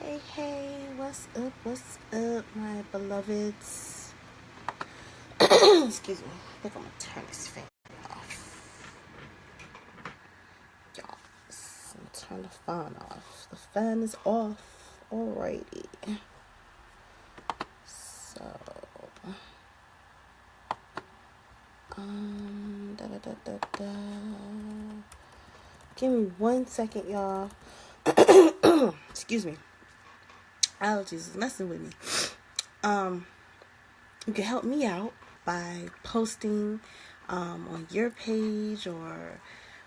Hey, what's up, my beloveds? Excuse me, I think I'm gonna turn this fan off. Y'all, I'm gonna turn the fan off. The fan is off. Alrighty. So, da. Give me 1 second, y'all. Excuse me. Allergies is messing with me. You can help me out by posting on your page or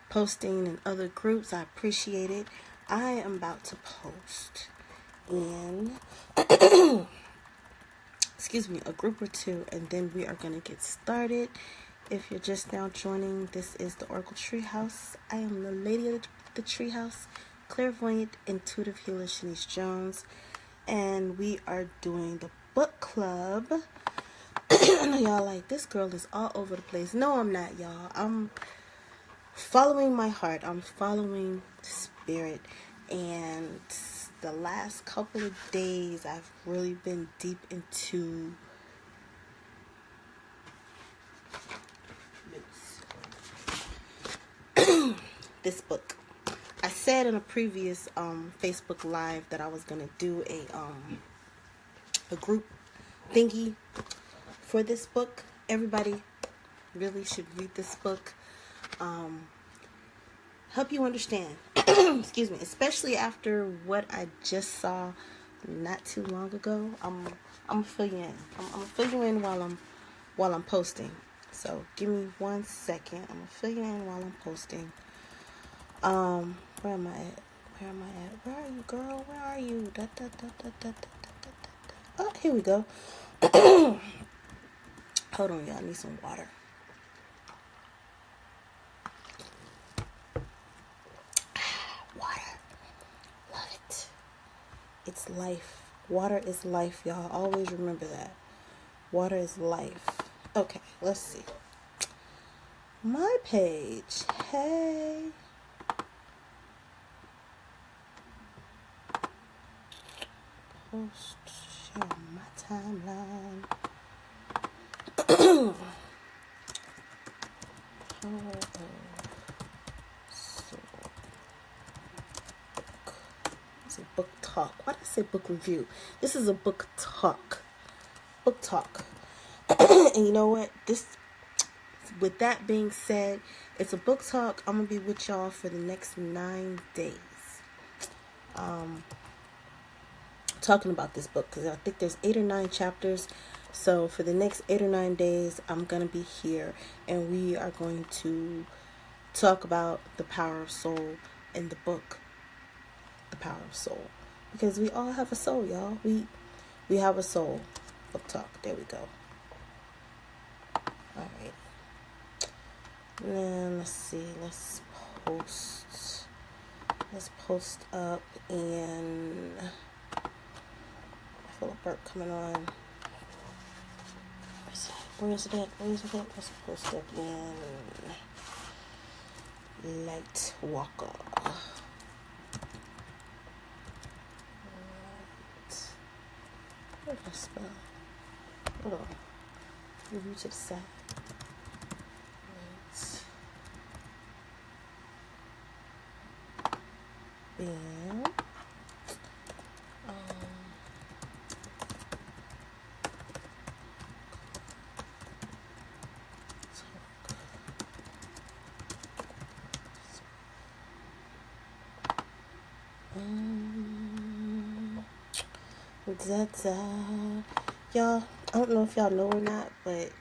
posting in other groups. I appreciate it. I am about to post in a group or two, and then we are going to get started. If you're just now joining, this is the Oracle Treehouse. I am the lady of the Treehouse, clairvoyant, intuitive healer Shanice Jones, and we are doing the book club. I know y'all like, this girl is all over the place. No, I'm not, y'all. I'm following my heart. I'm following spirit. And the last couple of days, I've really been deep into this book. I said in a previous Facebook Live that I was going to do a group thingy for this book. Everybody really should read this book. Help you understand. Excuse me. Especially after what I just saw not too long ago. I'm gonna fill you in. I'm gonna fill you in while I'm posting. So give me 1 second. I'm gonna fill you in while I'm posting. Where am I at? Where are you, girl? Where are you? Oh, here we go. Hold on, y'all. I need some water. Water. Love it. It's life. Water is life, y'all. Always remember that. Water is life. Okay, let's see. My page. Hey. Post. Share my timeline. It's a book talk. Why did I say book review? This is a book talk. Book talk. And you know what? With that being said, it's a book talk. I'm gonna be with y'all for the next 9 days. Talking about this book because I think there's 8 or 9 chapters. So for the next 8 or 9 days, I'm going to be here and we are going to talk about the power of soul in the book, The Power of Soul. Because we all have a soul, y'all. We have a soul. Book talk. There we go. All right. Then let's see. Let's post up, and I feel a burp coming on. Where is it at? Let's post up in Light Walker. What did I spell? Hold on. Move you to the side. Then y'all, I don't know if y'all know or not, but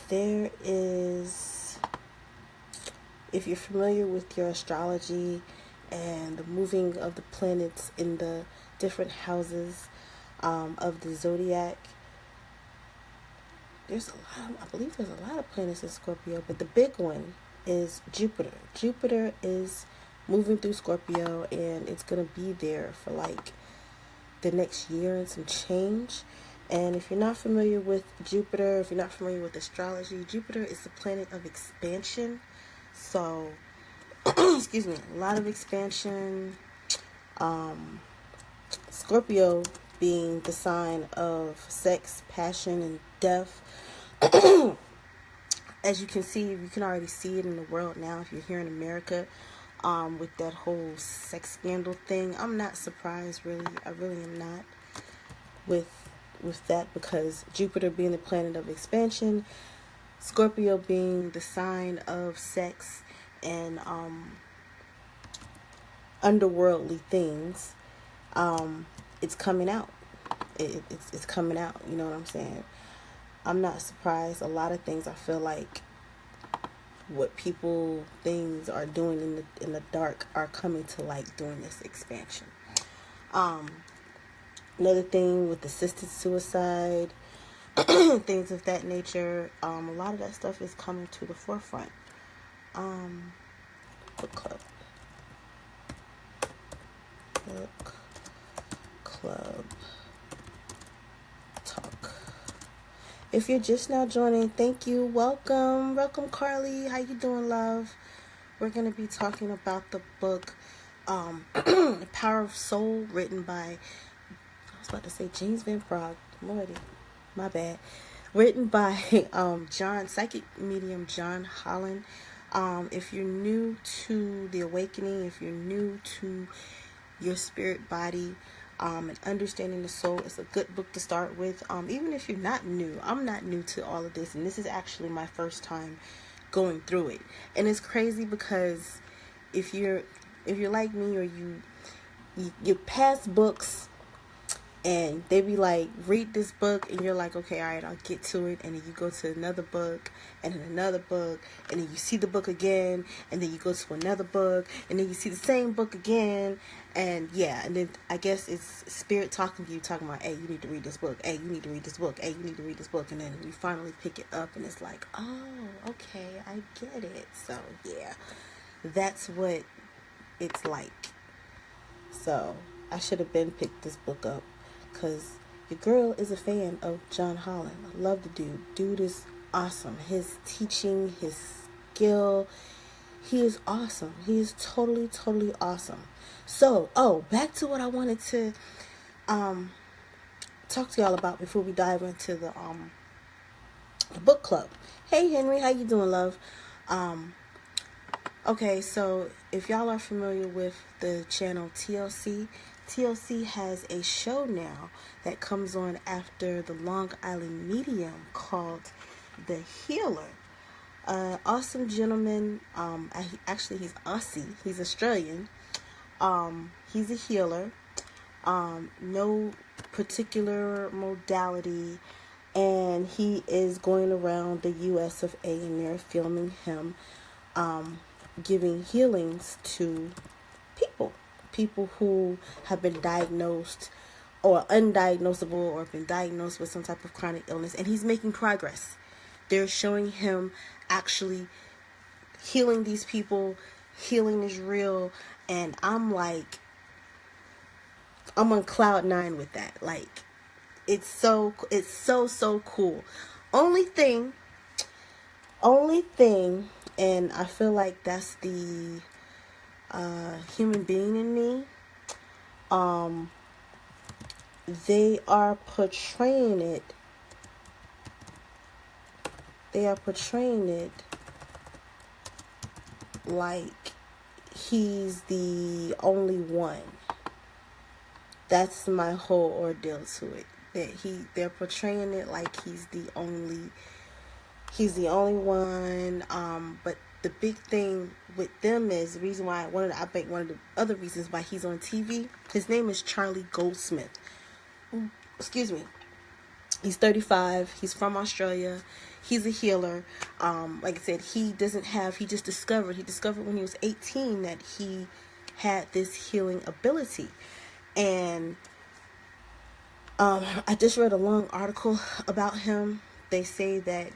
there is, if you're familiar with your astrology and the moving of the planets in the different houses of the zodiac, I believe there's a lot of planets in Scorpio, but the big one is Jupiter. Jupiter is moving through Scorpio, and it's going to be there for like the next year and some change. And if you're not familiar with Jupiter, if you're not familiar with astrology, Jupiter is the planet of expansion. So, excuse me, a lot of expansion, Scorpio being the sign of sex, passion, and death. As you can see, you can already see it in the world now. If you're here in America, with that whole sex scandal thing, I'm not surprised. Really, I really am not with that, because Jupiter being the planet of expansion, Scorpio being the sign of sex and underworldly things. It's coming out. It's coming out. You know what I'm saying? I'm not surprised. A lot of things I feel like what things are doing in the dark are coming to light during this expansion. Another thing with assisted suicide, things of that nature. A lot of that stuff is coming to the forefront. Book club. Book club talk. If you're just now joining, thank you. Welcome, Carly. How you doing, love? We're gonna be talking about the book, The Power of Soul, written by, I was about to say James Van Praagh. Lordy, my bad. Written by psychic medium John Holland. If you're new to the awakening, if you're new to your spirit body, and understanding the soul, it's a good book to start with. Even if you're not new, I'm not new to all of this, and this is actually my first time going through it. And it's crazy because if you're like me, or you pass books and they be like, read this book, and you're like, okay, all right, I'll get to it. And then you go to another book, and then another book, and then you see the book again, and then you go to another book, and then you see the same book again. And yeah, and then I guess it's spirit talking to you, talking about, hey, you need to read this book. Hey, you need to read this book. Hey, you need to read this book. And then you finally pick it up, and it's like, oh, okay, I get it. So yeah, that's what it's like. So I should have picked this book up, because your girl is a fan of John Holland. I love the dude. Dude is awesome. His teaching, his skill, he is awesome. He is totally, totally awesome. So, back to what I wanted to talk to y'all about before we dive into the book club. Hey, Henry, how you doing, love? Okay, so if y'all are familiar with the channel TLC has a show now that comes on after the Long Island Medium called The Healer. Awesome gentleman. Actually, he's Aussie. He's Australian. He's a healer. No particular modality. And he is going around the US of A, and they're filming him giving healings to people who have been diagnosed or undiagnosable, or been diagnosed with some type of chronic illness, and he's making progress. They're showing him actually healing these people. Healing is real, and I'm on cloud 9 with that. Like, it's so cool. Only thing, and I feel like that's the human being in me. They are portraying it like he's the only one. That's my whole ordeal to it. They're portraying it like he's the only one. But the big thing with them is the reason why one of the other reasons why he's on TV. His name is Charlie Goldsmith. Excuse me. He's 35. He's from Australia. He's a healer. Like I said, he just discovered when he was 18 that he had this healing ability. And I just read a long article about him. They say that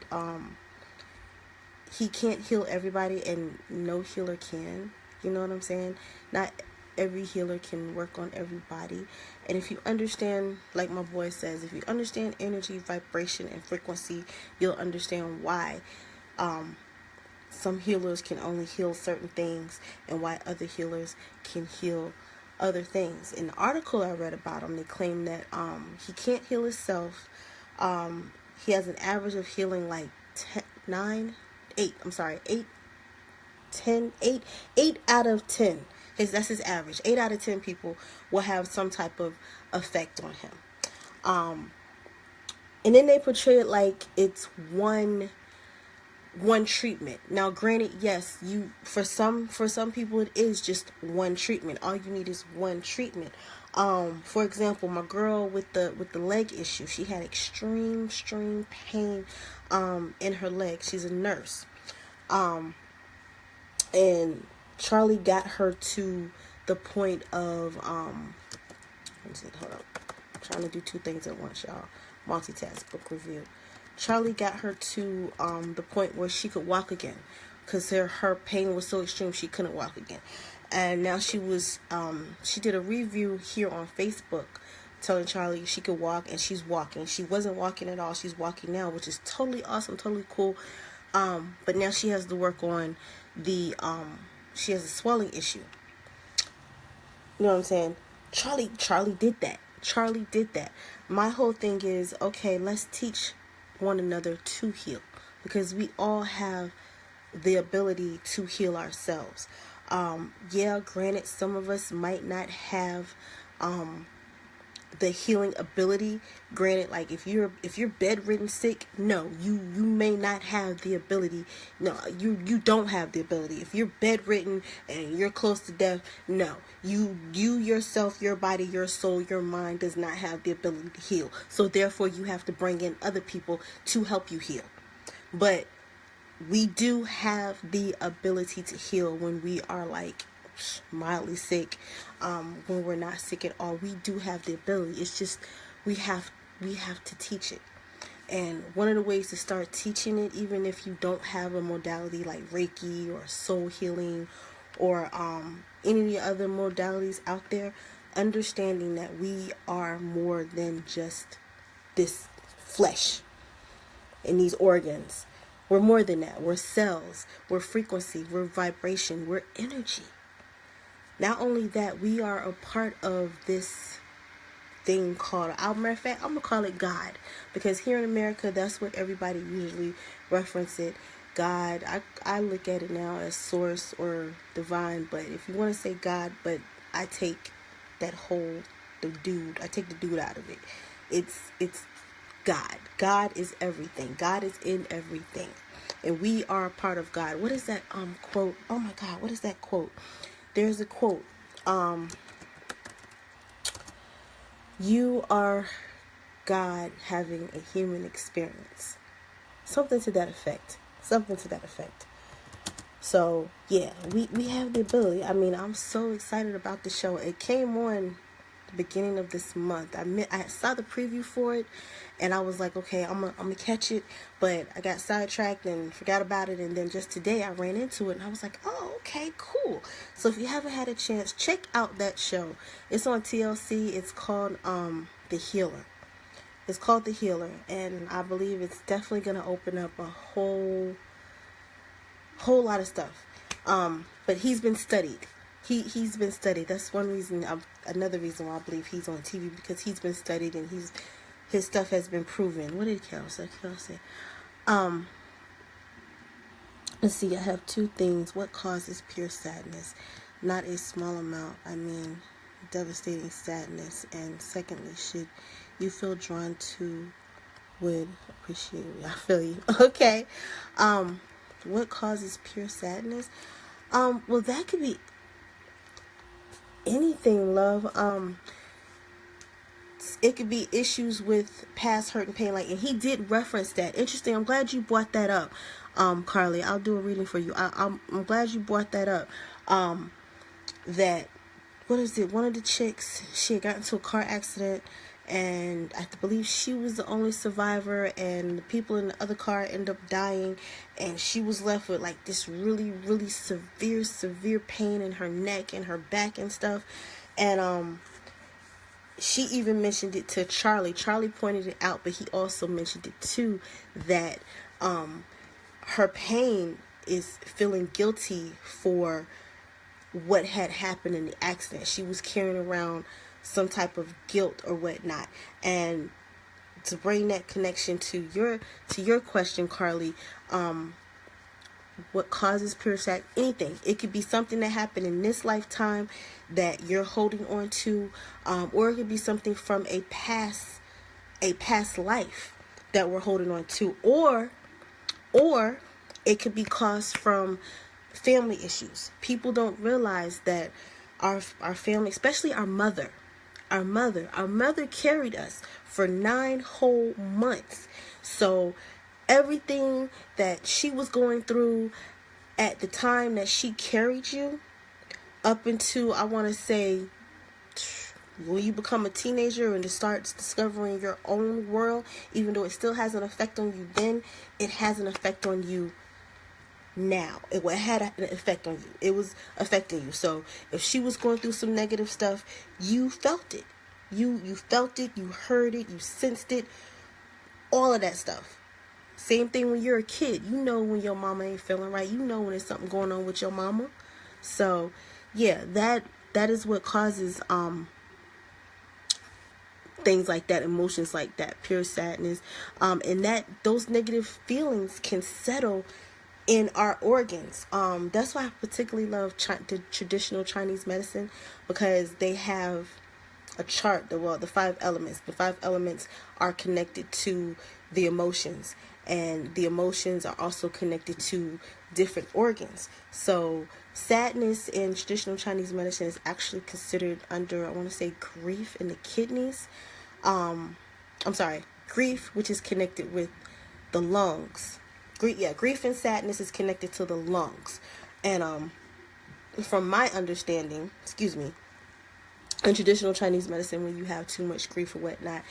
he can't heal everybody, and no healer can. You know what I'm saying? Not every healer can work on everybody. And if you understand, like my boy says, if you understand energy, vibration, and frequency, you'll understand why some healers can only heal certain things, and why other healers can heal other things. In the article I read about him, they claim that he can't heal himself. He has an average of healing like 8 out of 10. That's his average. 8 out of 10 people will have some type of effect on him. And then they portray it like it's one treatment. Now, granted, yes, for some people it is just one treatment. All you need is one treatment. For example, my girl with the leg issue, she had extreme pain in her leg. She's a nurse. And Charlie got her to the point of hold up. I'm trying to do two things at once, y'all. Multitask, book review. Charlie got her to the point where she could walk again, because her pain was so extreme she couldn't walk again. And now she did a review here on Facebook telling Charlie she could walk, and she's walking. She wasn't walking at all. She's walking now, which is totally awesome, totally cool. But now she has to work on she has a swelling issue. You know what I'm saying? Charlie did that. Charlie did that. My whole thing is, okay, let's teach one another to heal, because we all have the ability to heal ourselves. Granted, some of us might not have the healing ability. Granted, like if you're bedridden sick, no, you may not have the ability. No, you don't have the ability. If you're bedridden and you're close to death, no, you yourself, your body, your soul, your mind does not have the ability to heal. So therefore you have to bring in other people to help you heal. But we do have the ability to heal when we are like mildly sick, when we're not sick at all. We do have the ability. It's just we have to teach it. And one of the ways to start teaching it, even if you don't have a modality like Reiki or soul healing or any of the other modalities out there, understanding that we are more than just this flesh and these organs. We're more than that. We're cells, we're frequency, we're vibration, we're energy. Not only that, we are a part of this thing called, matter of fact, I'm going to call it God. Because here in America, that's what everybody usually reference it. God, I look at it now as source or divine. But if you want to say God, but I take that whole, I take the dude out of it. It's God. God is everything. God is in everything. And we are a part of God. What is that quote? Oh my God, what is that quote? There's a quote. You are God having a human experience. Something to that effect. So, yeah, we have the ability. I mean, I'm so excited about the show. It came on the beginning of this month. I saw the preview for it, and I was like, okay, I'm gonna catch it, but I got sidetracked and forgot about it, and then just today I ran into it, and I was like, oh, okay, cool. So if you haven't had a chance, check out that show. It's on TLC. It's called The Healer. It's called The Healer, and I believe it's definitely gonna open up a whole lot of stuff. But he's been studied. He's been studied. That's one reason. Another reason why I believe he's on TV, because he's been studied and his stuff has been proven. What did Carol say? Let's see. I have two things. What causes pure sadness? Not a small amount. I mean, devastating sadness. And secondly, should you feel drawn to, would appreciate it. I feel you. Okay. What causes pure sadness? Well, that could be anything, love. It could be issues with past hurt and pain, and he did reference that. Interesting. I'm glad you brought that up, Carly. I'll do a reading for you. I'm glad you brought that up. That, what is it? One of the chicks, she had got into a car accident, and I believe she was the only survivor, and the people in the other car ended up dying, and she was left with like this really, really severe pain in her neck and her back and stuff. And she even mentioned it to Charlie. Charlie pointed it out, but he also mentioned it too, that her pain is feeling guilty for what had happened in the accident. She was carrying around some type of guilt or whatnot. And to bring that connection to your question, Carly, what causes pure sadness? Anything. It could be something that happened in this lifetime that you're holding on to, or it could be something from a past life that we're holding on to, or it could be caused from family issues. People don't realize that our family, especially our mother carried us for 9 whole months. So everything that she was going through at the time that she carried you, up until, I want to say, when you become a teenager and it starts discovering your own world, even though it still has an effect on you then, it has an effect on you now. It had an effect on you. It was affecting you. So if she was going through some negative stuff, you felt it. You felt it, you heard it, you sensed it, all of that stuff. Same thing when you're a kid. You know when your mama ain't feeling right. You know when there's something going on with your mama. So yeah, that is what causes things like that, emotions like that, pure sadness, and that those negative feelings can settle in our organs. That's why I particularly love the traditional Chinese medicine, because they have a chart. The 5 elements. The 5 elements are connected to the emotions, and the emotions are also connected to different organs. So sadness in traditional Chinese medicine is actually considered under, I want to say, grief in the kidneys. Grief, which is connected with the lungs. Grief and sadness is connected to the lungs. And from my understanding, in traditional Chinese medicine, when you have too much grief or whatnot,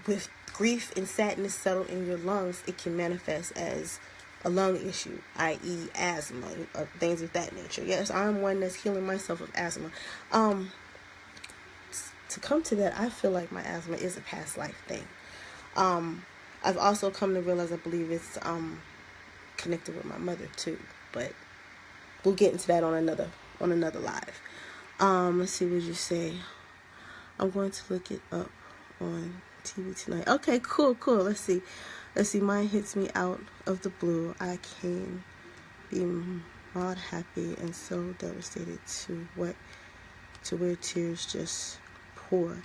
with grief and sadness settled in your lungs, it can manifest as a lung issue, i.e. asthma, or things of that nature. Yes, I'm one that's healing myself of asthma. To come to that, I feel like my asthma is a past life thing. I've also come to realize, I believe it's connected with my mother too, but we'll get into that on another live. Let's see what you say. I'm going to look it up on TV tonight. Okay, cool. Let's see. Mine hits me out of the blue. I can be mild happy and so devastated to where tears just pour.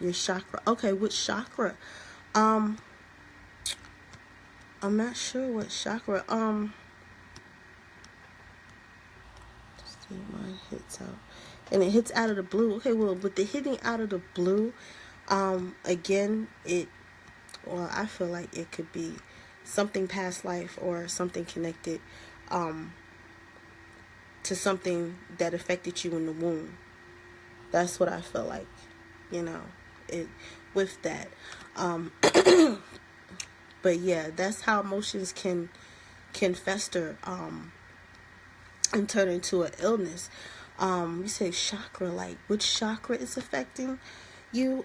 Your chakra. Okay, which chakra? I'm not sure what chakra. Mine hits out, and it hits out of the blue. Okay, well, with the hitting out of the blue, again, I feel like it could be something past life or something connected to something that affected you in the womb. That's what I feel like, with that. But yeah, that's how emotions can fester and turn into an illness. You say chakra, like which chakra is affecting you?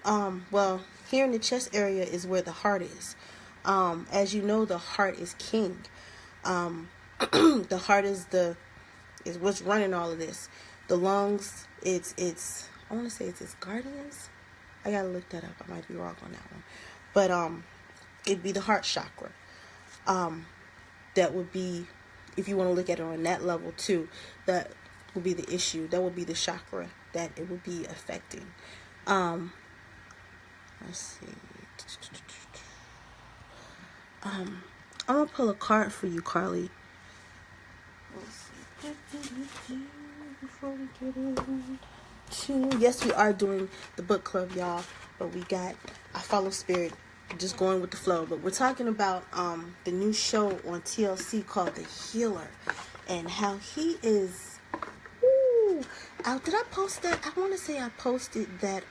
Well, here in the chest area is where the heart is. As you know, the heart is king. The heart is what's running all of this. The lungs, it's I want to say it's its guardians. I gotta look that up. I might be wrong on that one, but it'd be the heart chakra. That would be, if you want to look at it on that level too, that would be the issue. That would be the chakra that it would be affecting. Let's see. I'm gonna pull a card for you, Carly. Let's see. Before we get into, yes, we are doing the book club, y'all. But I follow spirit, just going with the flow. But we're talking about the new show on TLC called The Healer, and how he is. Did I post that? I want to say I posted that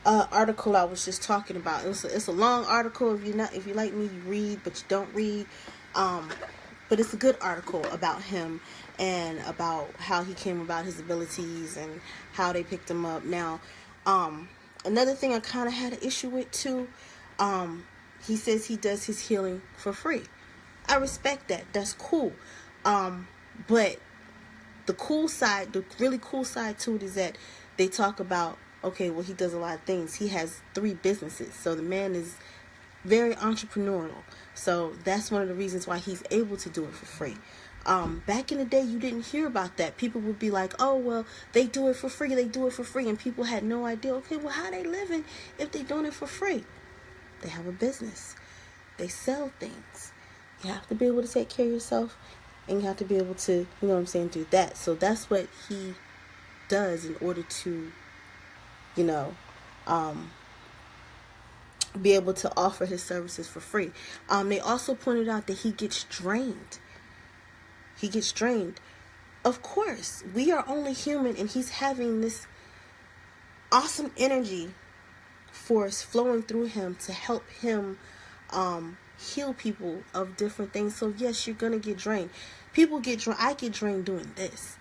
article I was just talking about. It's a long article. If you like me, you read, but you don't read. But it's a good article about him and about how he came about his abilities and how they picked him up. Now, another thing I kind of had an issue with too. He says he does his healing for free. I respect that. That's cool. But the really cool side to it is that they talk about, okay, well, he does a lot of things. He has 3 businesses. So the man is very entrepreneurial. So that's one of the reasons why he's able to do it for free. Back in the day, you didn't hear about that. People would be like, oh, well, they do it for free. They do it for free. And people had no idea, okay, well, how they living if they doing it for free? They have a business. They sell things. You have to be able to take care of yourself, and you have to be able to, you know what I'm saying, do that. So that's what he does in order to, you know, be able to offer his services for free. They also pointed out that he gets drained. He gets drained. Of course, we are only human, and he's having this awesome energy force flowing through him to help him heal people of different things. So yes, you're gonna get drained. People get drained. I get drained doing this.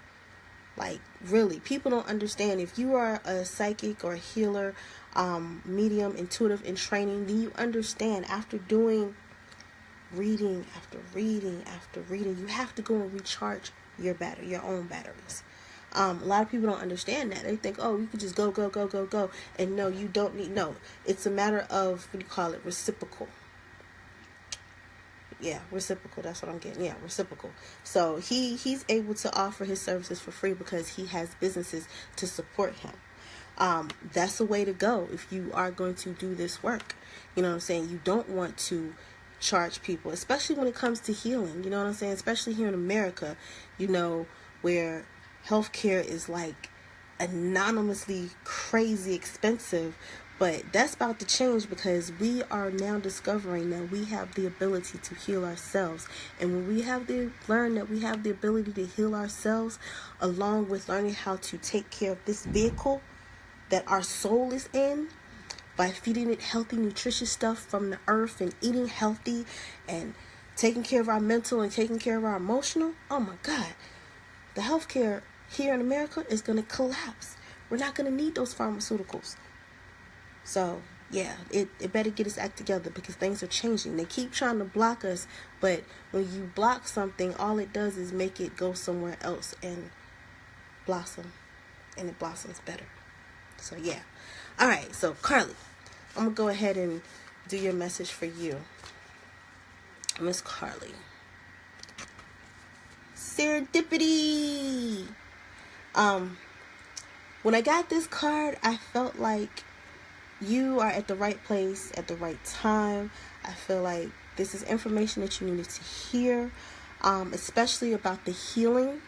Like, really, people don't understand. If you are a psychic or a healer, medium, intuitive in training, then you understand after doing reading after reading after reading, you have to go and recharge your own batteries. A lot of people don't understand that. They think, oh, you could just go. And no, you don't need, no. It's a matter of, what do you call it, reciprocal. Yeah, reciprocal. That's what I'm getting. Yeah, reciprocal. So he's able to offer his services for free because he has businesses to support him. That's the way to go if you are going to do this work. You know what I'm saying? You don't want to charge people, especially when it comes to healing. You know what I'm saying? Especially here in America, you know, where healthcare is like anonymously crazy expensive. But that's about to change because we are now discovering that we have the ability to heal ourselves. And when we have to learn that we have the ability to heal ourselves, along with learning how to take care of this vehicle that our soul is in, by feeding it healthy, nutritious stuff from the earth and eating healthy and taking care of our mental and taking care of our emotional, oh my God, the healthcare here in America is going to collapse. We're not going to need those pharmaceuticals. So, yeah, it better get its act together because things are changing. They keep trying to block us, but when you block something, all it does is make it go somewhere else and blossom, and it blossoms better. So, yeah. All right, so, Carly, I'm going to go ahead and do your message for you. Miss Carly. Serendipity! When I got this card, I felt like you are at the right place at the right time. I feel like this is information that you needed to hear, especially about the healing.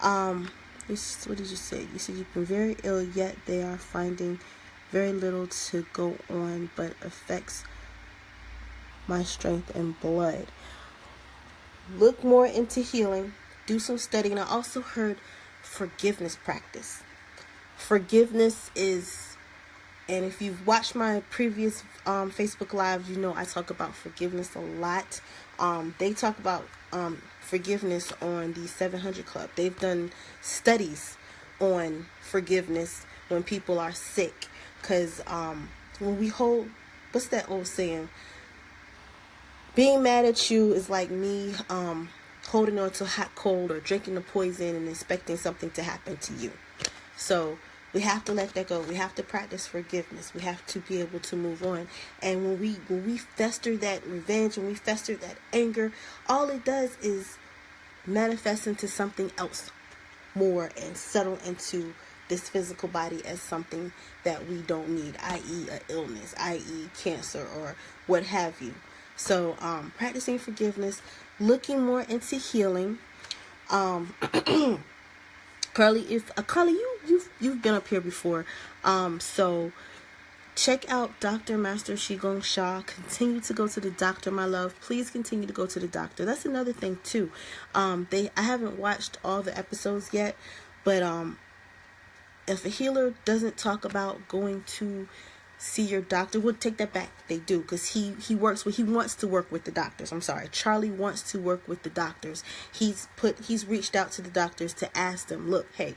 What did you say? You said you've been very ill, yet they are finding very little to go on, but affects my strength and blood. Look more into healing. Do some studying. I also heard forgiveness practice. Forgiveness is, and if you've watched my previous Facebook Live, you know I talk about forgiveness a lot. They talk about forgiveness on the 700 Club. They've done studies on forgiveness when people are sick. Because when we hold, what's that old saying? Being mad at you is like me holding on to hot cold or drinking the poison and expecting something to happen to you. So we have to let that go. We have to practice forgiveness. We have to be able to move on. And when we fester that revenge, when we fester that anger, all it does is manifest into something else more and settle into this physical body as something that we don't need, i.e. an illness, i.e. cancer or what have you. So practicing forgiveness, looking more into healing. Carly, Carly, you've been up here before. So check out Dr. Master Qigong Sha. Continue to go to the doctor, my love. Please continue to go to the doctor. That's another thing too. I haven't watched all the episodes yet, but if a healer doesn't talk about going to see your doctor, we'll take that back. They do, because he wants to work with the doctors. I'm sorry, Charlie wants to work with the doctors. He's reached out to the doctors to ask them, look, hey,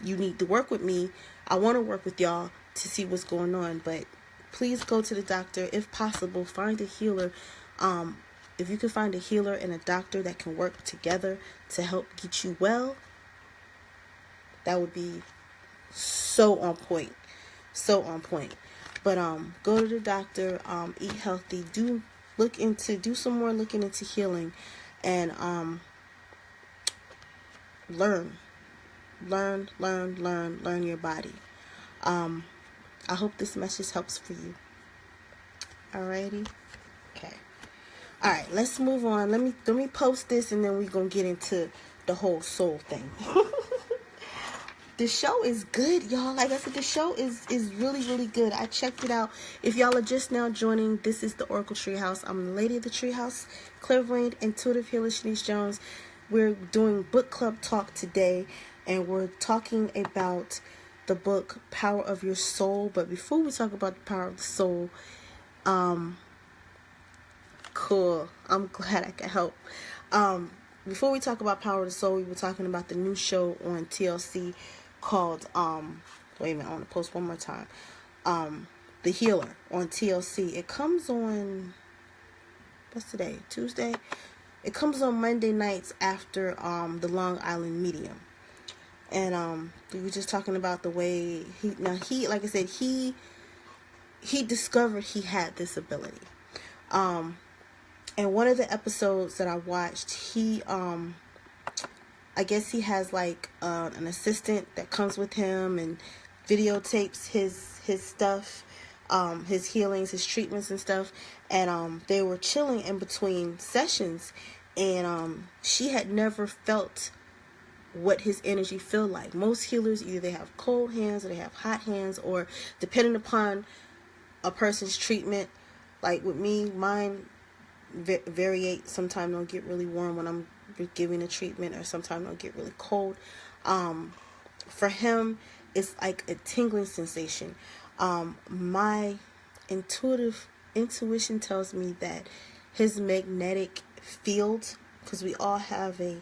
you need to work with me. I want to work with y'all to see what's going on, but please go to the doctor if possible. Find a healer if you can find a healer and a doctor that can work together to help get you well, that would be so on point. So on point. But go to the doctor, eat healthy, do some more looking into healing, and learn your body. I hope this message helps for you. Alrighty. Okay. Alright, let's move on. Let me post this, and then we're gonna get into the whole soul thing. The show is good, y'all. Like I said, the show is really, really good. I checked it out. If y'all are just now joining, this is the Oracle Treehouse. I'm the Lady of the Treehouse, clairvoyant, intuitive healer Shanice Jones. We're doing book club talk today, and we're talking about the book Power of Your Soul. But before we talk about the power of the soul, cool. I'm glad I could help. Before we talk about Power of the Soul, we were talking about the new show on TLC called, wait a minute, I want to post one more time. The Healer on TLC. It comes on, what's today? Tuesday? It comes on Monday nights after the Long Island Medium. And we were just talking about the way he like I said, he discovered he had this ability. And one of the episodes that I watched, he I guess he has like an assistant that comes with him and videotapes his stuff, his healings, his treatments and stuff. And they were chilling in between sessions, and she had never felt what his energy feel like. Most healers, either they have cold hands or they have hot hands, or depending upon a person's treatment. Like with me, mine variate. Sometimes they'll get really warm when I'm giving a treatment, or sometimes they'll get really cold. For him, it's like a tingling sensation. My intuition tells me that his magnetic field, because we all have a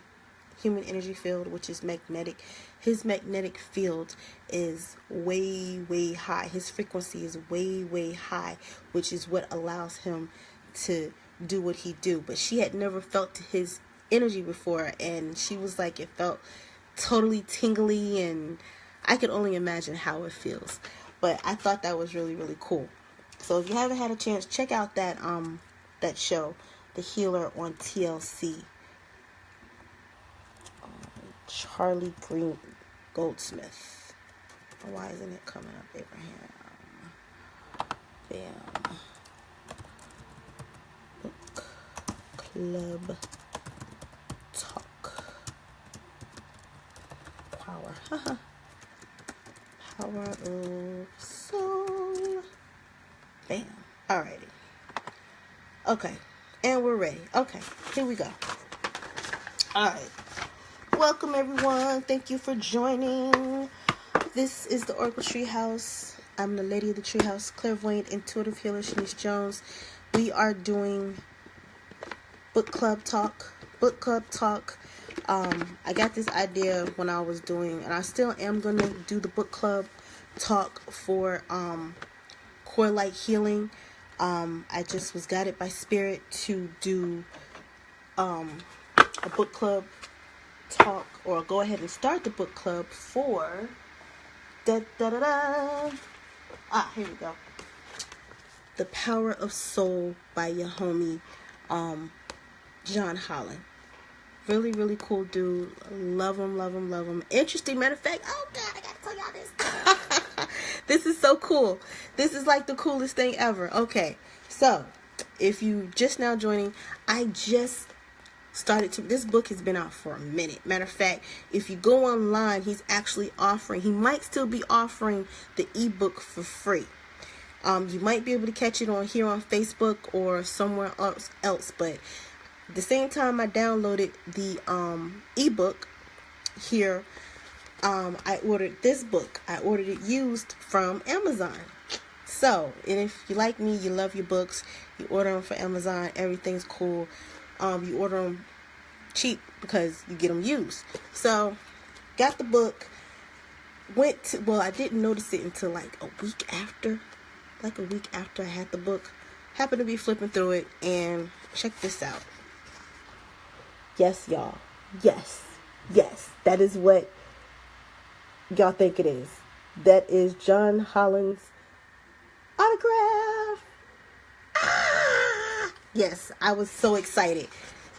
human energy field which is magnetic, his magnetic field is way high. His frequency is way high, which is what allows him to do what he do. But she had never felt his energy before, and she was like, it felt totally tingly, and I could only imagine how it feels. But I thought that was really cool. So if you haven't had a chance, check out that show, The Healer, on TLC. Charlie Green Goldsmith. Why isn't it coming up? Abraham. Bam. Book Club Talk. Power. Power of Soul. Bam. Alrighty. Okay. And we're ready. Okay. Here we go. Alright. Welcome, everyone. Thank you for joining. This is the Oracle Treehouse. I'm the Lady of the Treehouse, clairvoyant, intuitive healer Shanice Jones. We are doing book club talk. I got this idea when I was doing, and I still am going to do the book club talk for core light healing. I just was guided by spirit to do a book club talk, or go ahead and start the book club for here we go. The Power of Soul by your homie John Holland. Really cool dude. Love him. Interesting. Matter of fact, oh god, I gotta tell y'all this. This is so cool. This is like the coolest thing ever. Okay, so if you just now joining, I just started to, this book has been out for a minute. Matter of fact, if you go online, he's actually offering, he might still be offering the ebook for free. You might be able to catch it on Facebook or somewhere else, but at the same time I downloaded the ebook here, I ordered this book. I ordered it used from Amazon. So, and if you like me, you love your books, you order them for Amazon, everything's cool. You order them cheap because you get them used. So, got the book. I didn't notice it until like a week after I had the book. Happened to be flipping through it, and check this out. Yes, y'all. Yes. Yes. That is what y'all think it is. That is John Holland's autograph. Ah! Yes, I was so excited.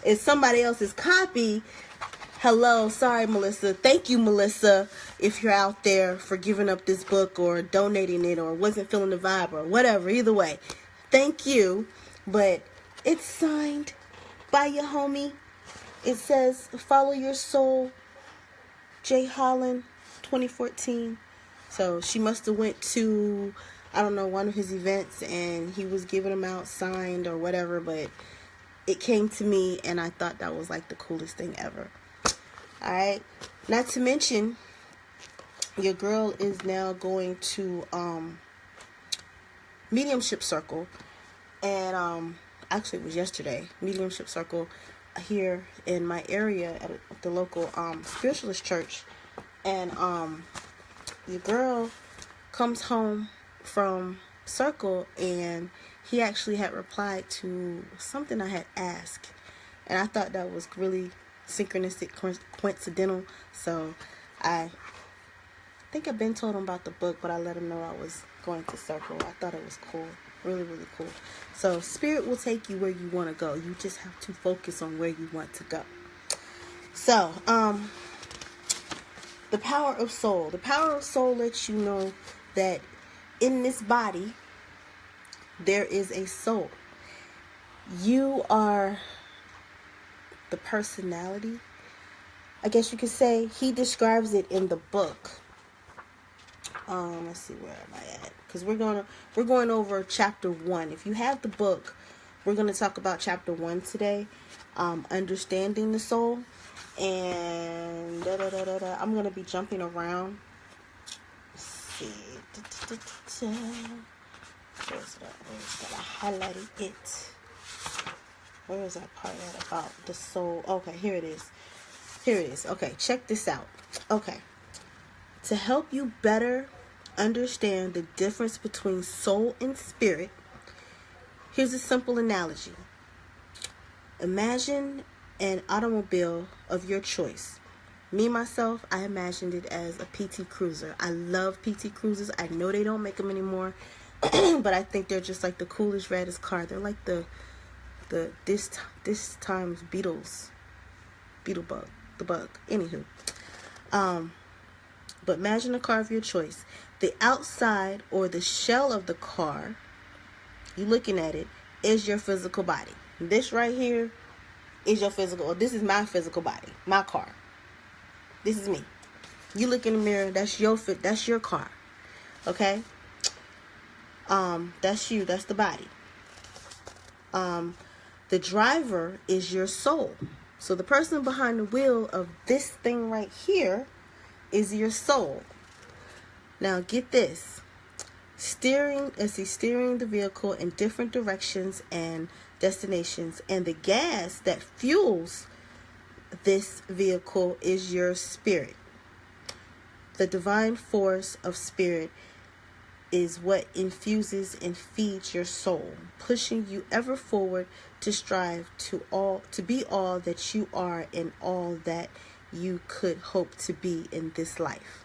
It's somebody else's copy. Hello, sorry, Melissa. Thank you, Melissa, if you're out there, for giving up this book or donating it or wasn't feeling the vibe or whatever. Either way, thank you. But it's signed by your homie. It says, "Follow Your Soul, J. Holland, 2014. So she must have went to, I don't know, one of his events and he was giving them out signed or whatever. But it came to me and I thought that was like the coolest thing ever. Alright, not to mention, your girl is now going to Mediumship Circle, and actually it was yesterday, Mediumship Circle here in my area at the local spiritualist church, and your girl comes home from Circle, and he actually had replied to something I had asked, and I thought that was really synchronistic, coincidental. So I think I've been told him about the book, but I let him know I was going to Circle. I thought it was cool, really, really cool. So Spirit will take you where you want to go. You just have to focus on where you want to go. So the power of soul. The power of soul lets you know that in this body there is a soul. You are the personality, I guess you could say. He describes it in the book. Let's see, where am I at? Because we're going over chapter 1. If you have the book, we're going to talk about chapter 1 today. Understanding the soul, and I'm going to be jumping around. Let's see. Where's that? I highlighted it. Where is that part at about the soul? Okay, here it is. Here it is. Okay, check this out. Okay. To help you better understand the difference between soul and spirit, here's a simple analogy. Imagine an automobile of your choice. Me, myself, I imagined it as a PT Cruiser. I love PT Cruisers. I know they don't make them anymore, but I think they're just like the coolest, raddest car. They're like the this time's Beetle's Beetlebug, the bug. Anywho, but imagine a car of your choice. The outside or the shell of the car, you looking at it, is your physical body. This right here is your physical, or this is my physical body, my car. This is me. You look in the mirror, that's your car. Okay? That's you, that's the body. The driver is your soul. So the person behind the wheel of this thing right here is your soul. Now get this. Steering the vehicle in different directions and destinations, and the gas that fuels this vehicle is your spirit. The divine force of spirit is what infuses and feeds your soul, pushing you ever forward to strive to be all that you are and all that you could hope to be in this life.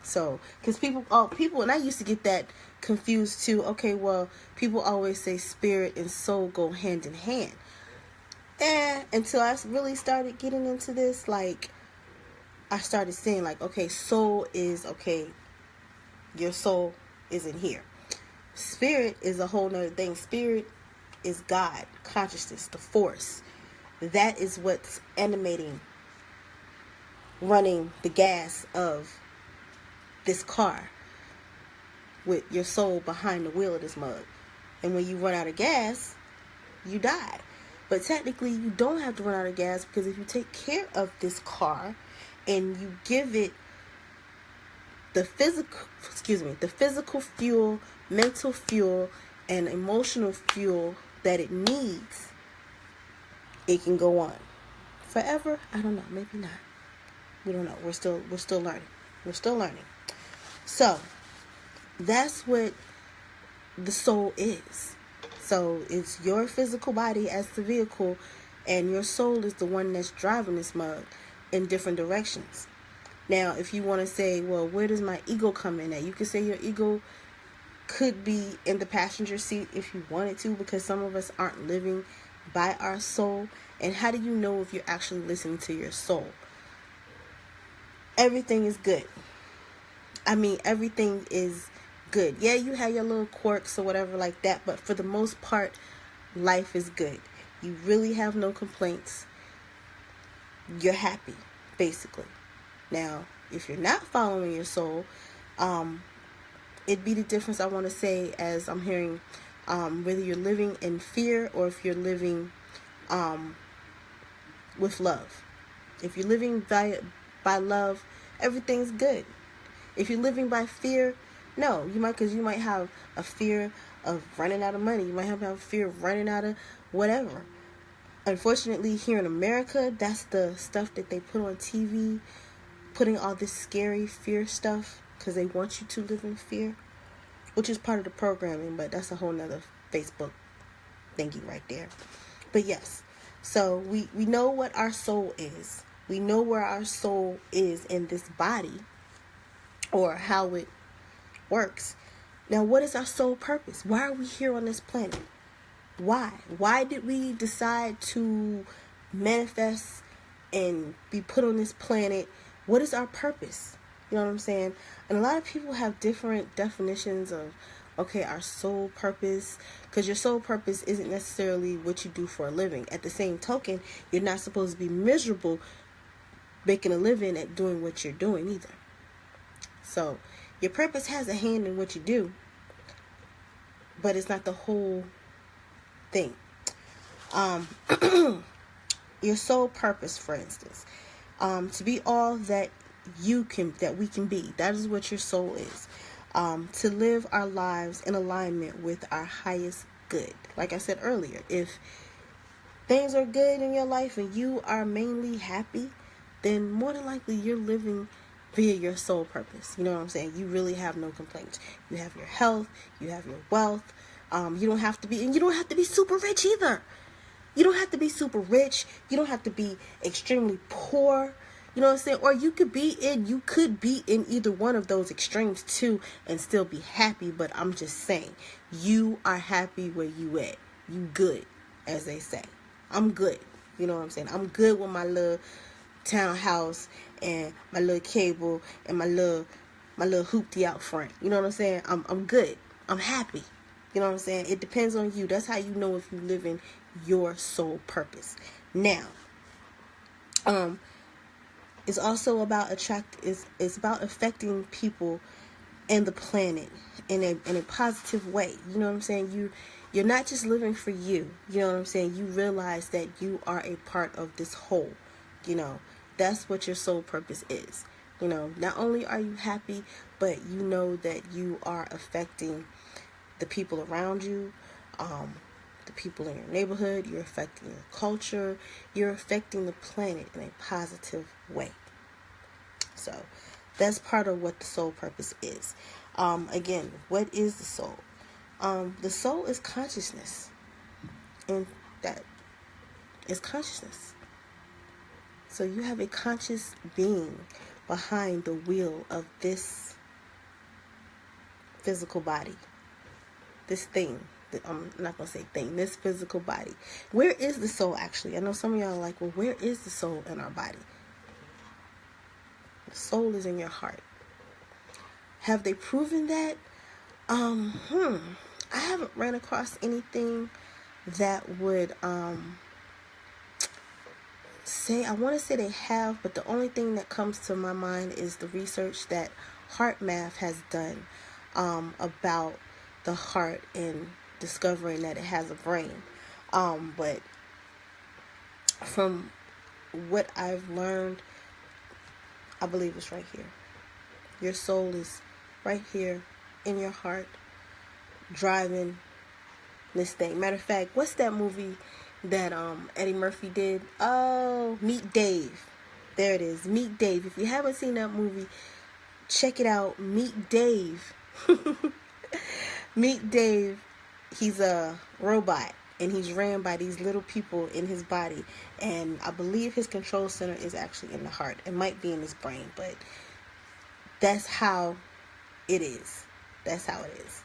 So, because people, and I used to get that confused too. Okay, well, people always say spirit and soul go hand in hand. And until I really started getting into this, like, I started saying, like, okay, soul is, okay, your soul is in here. Spirit is a whole nother thing. Spirit is God, consciousness, the force. That is what's animating, running the gas of this car with your soul behind the wheel of this mug. And when you run out of gas, you die. But technically, you don't have to run out of gas, because if you take care of this car and you give it the physical fuel, mental fuel, and emotional fuel that it needs, it can go on forever. I don't know, maybe not. We don't know. We're still learning. So that's what the soul is. So it's your physical body as the vehicle, and your soul is the one that's driving this mug in different directions. Now, if you want to say, well, where does my ego come in at? You could say your ego could be in the passenger seat if you wanted to, because some of us aren't living by our soul. And how do you know if you're actually listening to your soul? Everything is good. I mean, everything is good. Yeah, you have your little quirks or whatever like that, but for the most part, life is good. You really have no complaints. You're happy, basically. Now, if you're not following your soul, it'd be the difference, I want to say, as I'm hearing, whether you're living in fear or if you're living with love. If you're living by love, everything's good. If you're living by fear, no, because you might have a fear of running out of money. You might have a fear of running out of whatever. Unfortunately, here in America, that's the stuff that they put on TV, putting all this scary fear stuff because they want you to live in fear, which is part of the programming, but that's a whole nother Facebook thingy right there. But yes, so we know what our soul is. We know where our soul is in this body, or how it works. Now, what is our sole purpose? Why are we here on this planet? Why? Why did we decide to manifest and be put on this planet? What is our purpose? You know what I'm saying? And a lot of people have different definitions of, okay, our sole purpose, because your sole purpose isn't necessarily what you do for a living. At the same token, you're not supposed to be miserable making a living at doing what you're doing either. So your purpose has a hand in what you do, but it's not the whole thing. Your sole purpose, for instance, to be all that we can be. That is what your soul is. To live our lives in alignment with our highest good. Like I said earlier, if things are good in your life and you are mainly happy, then more than likely you're living via your soul purpose. You know what I'm saying? You really have no complaints. You have your health, you have your wealth. You don't have to be super rich either. You don't have to be super rich. You don't have to be extremely poor. You know what I'm saying? Or you could be in either one of those extremes too and still be happy. But I'm just saying, you are happy where you at. You good, as they say. I'm good. You know what I'm saying? I'm good with my little townhouse and my little cable and my little hoopty out front. You know what I'm saying? I'm good. I'm happy. You know what I'm saying? It depends on you. That's how you know if you live in your soul purpose. Now, it's also about it's about affecting people and the planet in a positive way. You know what I'm saying? You're not just living for you. You know what I'm saying? You realize that you are a part of this whole. You know, that's what your soul purpose is. You know, not only are you happy, but you know that you are affecting the people around you, the people in your neighborhood. You're affecting your culture. You're affecting the planet in a positive way. So that's part of what the soul purpose is. Again, what is the soul? The soul is consciousness, and that is consciousness. So you have a conscious being behind the wheel of this physical body. This thing. I'm not going to say thing. This physical body. Where is the soul actually? I know some of y'all are like, well, where is the soul in our body? The soul is in your heart. Have they proven that? I haven't ran across anything that would say, I want to say they have, but the only thing that comes to my mind is the research that Heart Math has done about the heart and discovering that it has a brain. But from what I've learned, I believe it's right here. Your soul is right here in your heart, driving this thing. Matter of fact, what's that movie that Eddie Murphy did? Oh, Meet Dave. There it is, Meet Dave. If you haven't seen that movie, check it out. Meet Dave. Meet Dave he's a robot, and he's ran by these little people in his body. And I believe his control center is actually in the heart. It might be in his brain, but that's how it is. That's how it is.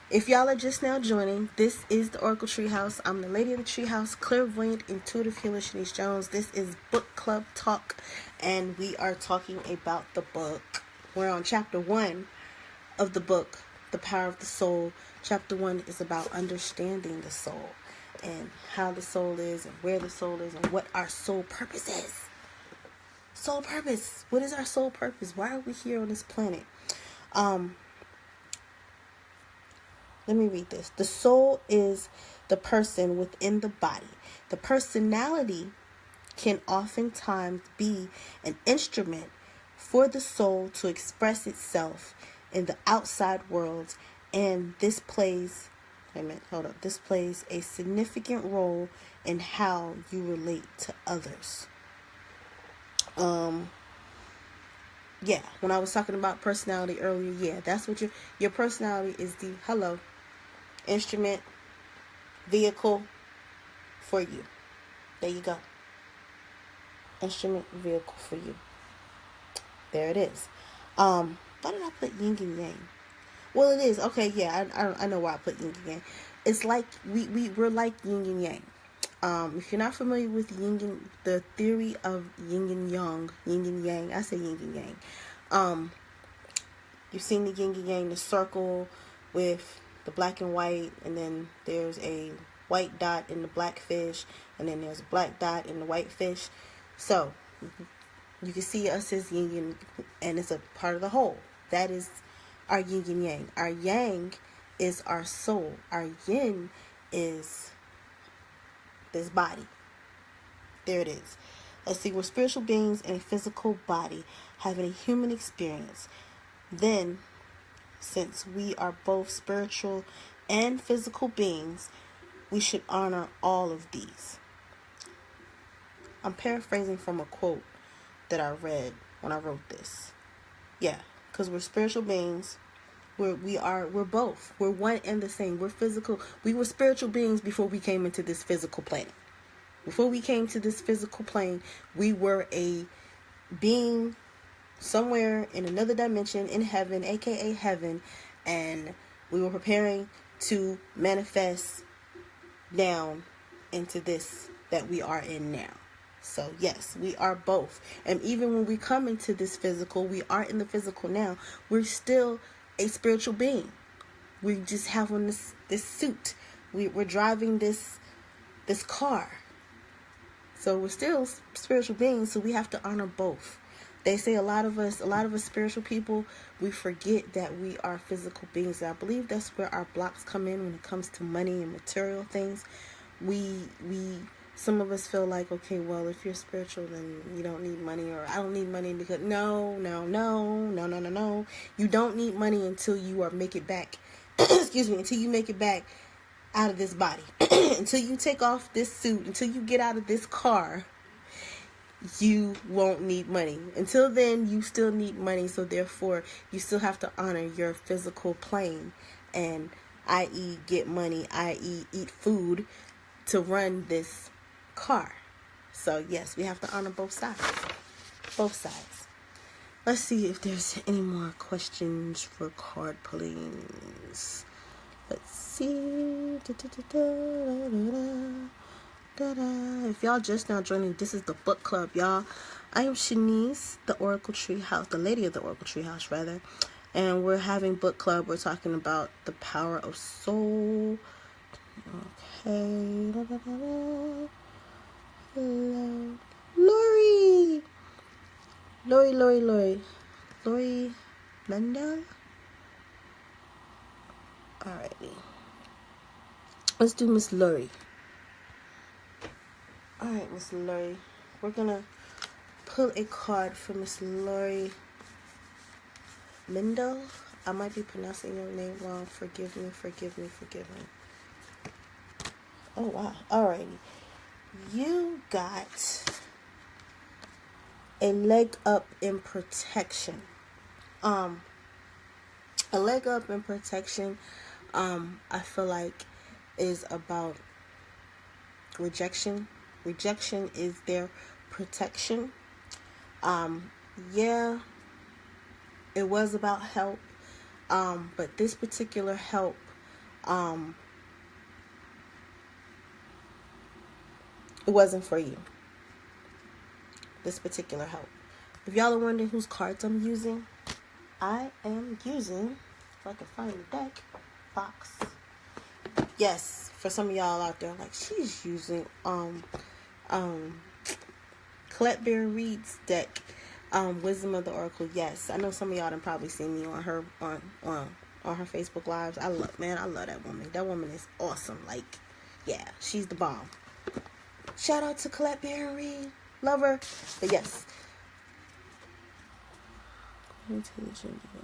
If y'all are just now joining, this is the Oracle Treehouse. I'm the lady of the Treehouse, clairvoyant, intuitive healer, Shanice Jones. This is book club talk, and we are talking about the book. We're on chapter 1 of the book, The Power of the Soul. Chapter 1 is about understanding the soul and how the soul is and where the soul is and what our soul purpose is. Soul purpose. What is our soul purpose? Why are we here on this planet? Let me read this. The soul is the person within the body. The personality can oftentimes be an instrument for the soul to express itself in the outside world, and this plays a significant role in how you relate to others. When I was talking about personality earlier, that's what your personality is, the instrument, vehicle for you. There you go. Instrument, vehicle for you. There it is. Why did I put yin and yang? Well, it is. Okay, yeah, I know why I put yin and yang. It's like we're like yin and yang. If you're not familiar with the theory of yin and yang, I say yin and yang. You've seen the yin and yang, the circle with the black and white, and then there's a white dot in the black fish, and then there's a black dot in the white fish. So you can see us as yin and it's a part of the whole. That is our yin and yang. Our yang is our soul. Our yin is this body. There it is. Let's see. We're spiritual beings in a physical body having a human experience. Then, since we are both spiritual and physical beings, we should honor all of these. I'm paraphrasing from a quote that I read when I wrote this. Yeah, because we're spiritual beings. We're both. We're one and the same. We're physical. We were spiritual beings before we came into this physical planet. Before we came to this physical plane, we were a being somewhere in another dimension, in heaven, aka heaven, and we were preparing to manifest down into this that we are in now. So yes, we are both. And even when we come into this physical, we are in the physical now, we're still a spiritual being. We just have on this suit. We're driving this car. So we're still spiritual beings, so we have to honor both. They say a lot of us spiritual people, we forget that we are physical beings. And I believe that's where our blocks come in when it comes to money and material things. Some of us feel like, okay, well, if you're spiritual, then you don't need money, or I don't need money because no. You don't need money until you make it back. Until you make it back out of this body. Until you take off this suit, until you get out of this car, you won't need money. Until then, you still need money. So therefore, you still have to honor your physical plane, and i.e. get money, i.e. eat food to run this car. So yes, we have to honor both sides. Both sides. Let's see if there's any more questions for card pulling. Let's see. If y'all just now joining, this is the book club, y'all. I am Shanice, the Oracle Treehouse, the lady of the Oracle Treehouse, rather. And we're having book club. We're talking about the power of soul. Okay. Hello. Lori Mendel. Alrighty. Let's do Miss Lori. Alright, Miss Lori. We're gonna pull a card for Miss Lori Mendel. I might be pronouncing your name wrong. Forgive me. Oh wow. Alrighty. You got a leg up in protection. A leg up in protection I feel like is about rejection. Rejection is their protection. Yeah, it was about help. But this particular help, it wasn't for you. This particular help. If y'all are wondering whose cards I'm using, I am using, if I can find the deck, box. Yes, for some of y'all out there, like, she's using Colette Baron Reed's deck, Wisdom of the Oracle. Yes, I know some of y'all done probably seen me on her on her Facebook lives. I love that woman. That woman is awesome. Like, yeah, she's the bomb. Shout out to Colette Baron Reed. Love her. But yes.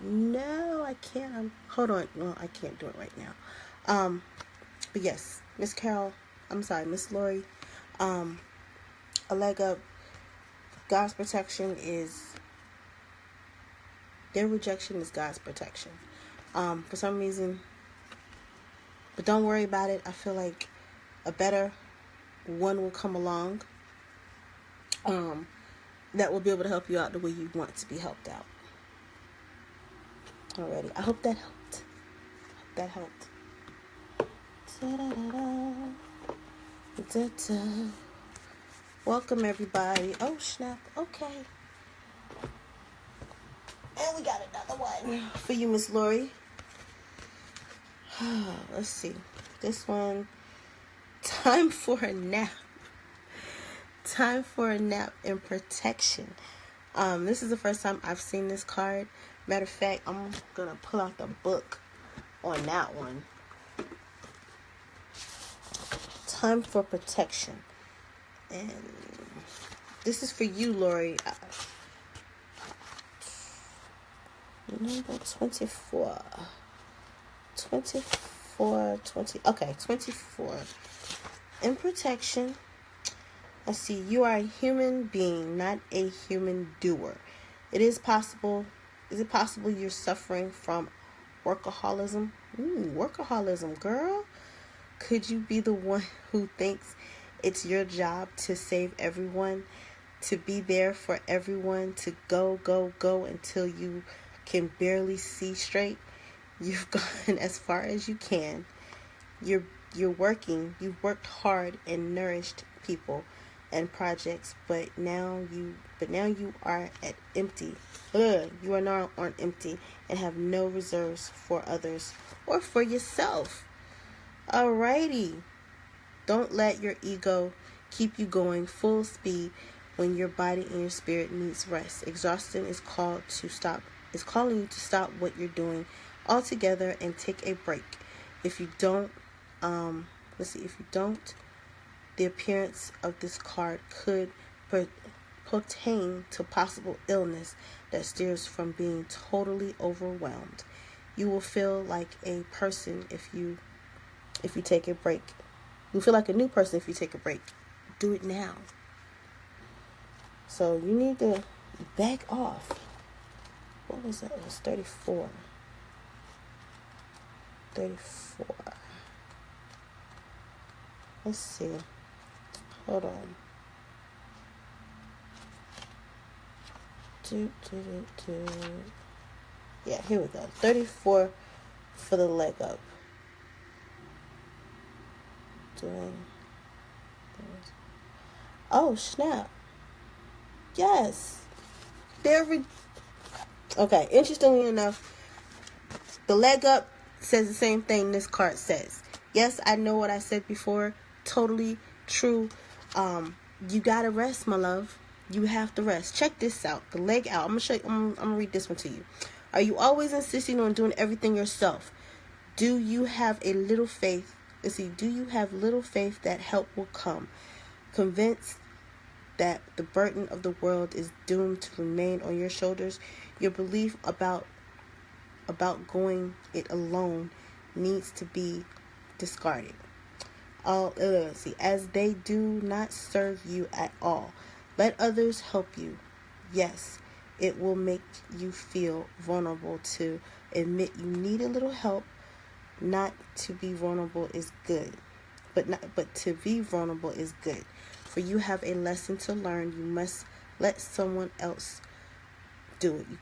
No, I can't. Hold on. Well, I can't do it right now. But yes, Miss Lori. A leg up. God's protection is, their rejection is God's protection. For some reason, but don't worry about it. I feel like a better one will come along, that will be able to help you out the way you want to be helped out. Alrighty, I hope that helped. Welcome everybody. Oh snap. Okay. And we got another one for you, Miss Lori. Let's see. This one. Time for a nap. Time for a nap in protection. This is the first time I've seen this card. Matter of fact, I'm gonna pull out the book on that one. Time for protection. And this is for you, Lori. Number 24. 24, 20. Okay, 24. In protection. Let's see. You are a human being, not a human doer. Is it possible you're suffering from workaholism? Workaholism, girl. Could you be the one who thinks it's your job to save everyone, to be there for everyone, to go until you can barely see straight? You've gone as far as you can. You've worked hard and nourished people and projects, but now you are at empty. You are now on empty and have no reserves for others or for yourself. Alrighty. Don't let your ego keep you going full speed when your body and your spirit needs rest. Exhaustion is calling you to stop what you're doing altogether and take a break. If you don't, the appearance of this card could pertain to possible illness that steers from being totally overwhelmed. You will feel like a person if you take a break. You'll feel like a new person if you take a break. Do it now. So you need to back off. What was that? It was 34. 34. Let's see. Hold on. Yeah, here we go. 34 for the leg up. Oh, snap. Yes. Okay, interestingly enough, the leg up says the same thing this card says. Yes, I know what I said before. Totally true. You gotta rest, my love. You have to rest. Check this out. The leg out. I'm gonna read this one to you. Are you always insisting on doing everything yourself? Do you have a little faith? Do you have little faith that help will come? Convinced that the burden of the world is doomed to remain on your shoulders, your belief about going it alone needs to be discarded. As they do not serve you at all. Let others help you. Yes, it will make you feel vulnerable to admit you need a little help. Not to be vulnerable is good. But to be vulnerable is good. For you have a lesson to learn. You must let someone else do it. You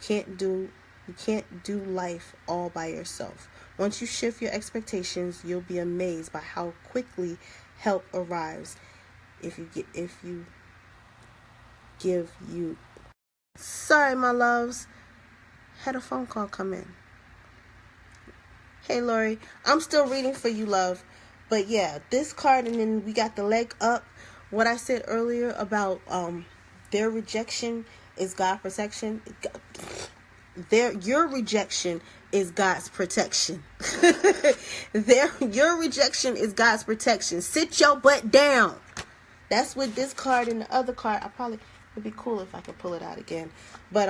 can't do life all by yourself. Once you shift your expectations, you'll be amazed by how quickly help arrives if you give you. Sorry, my loves. Had a phone call come in. Hey, Lori. I'm still reading for you, love. But yeah, this card, and then we got the leg up. What I said earlier about their rejection is God's protection. Your rejection is God's protection. Your rejection is God's protection. Sit your butt down. That's what this card and the other card. It'd be cool if I could pull it out again. But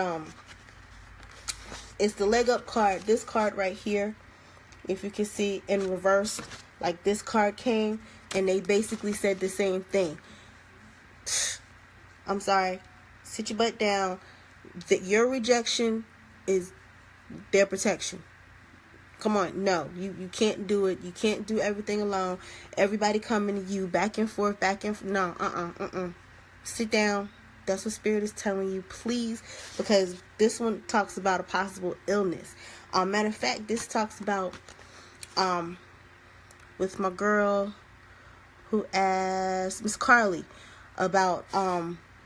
it's the leg up card. This card right here, if you can see in reverse, like this card came and they basically said the same thing. I'm sorry. Sit your butt down. That your rejection is their protection. Come on. No, you can't do it. You can't do everything alone. Everybody coming to you back and forth. No, sit down. That's what Spirit is telling you, please, because this one talks about a possible illness. Matter of fact, this talks about with my girl who asked Miss Carly about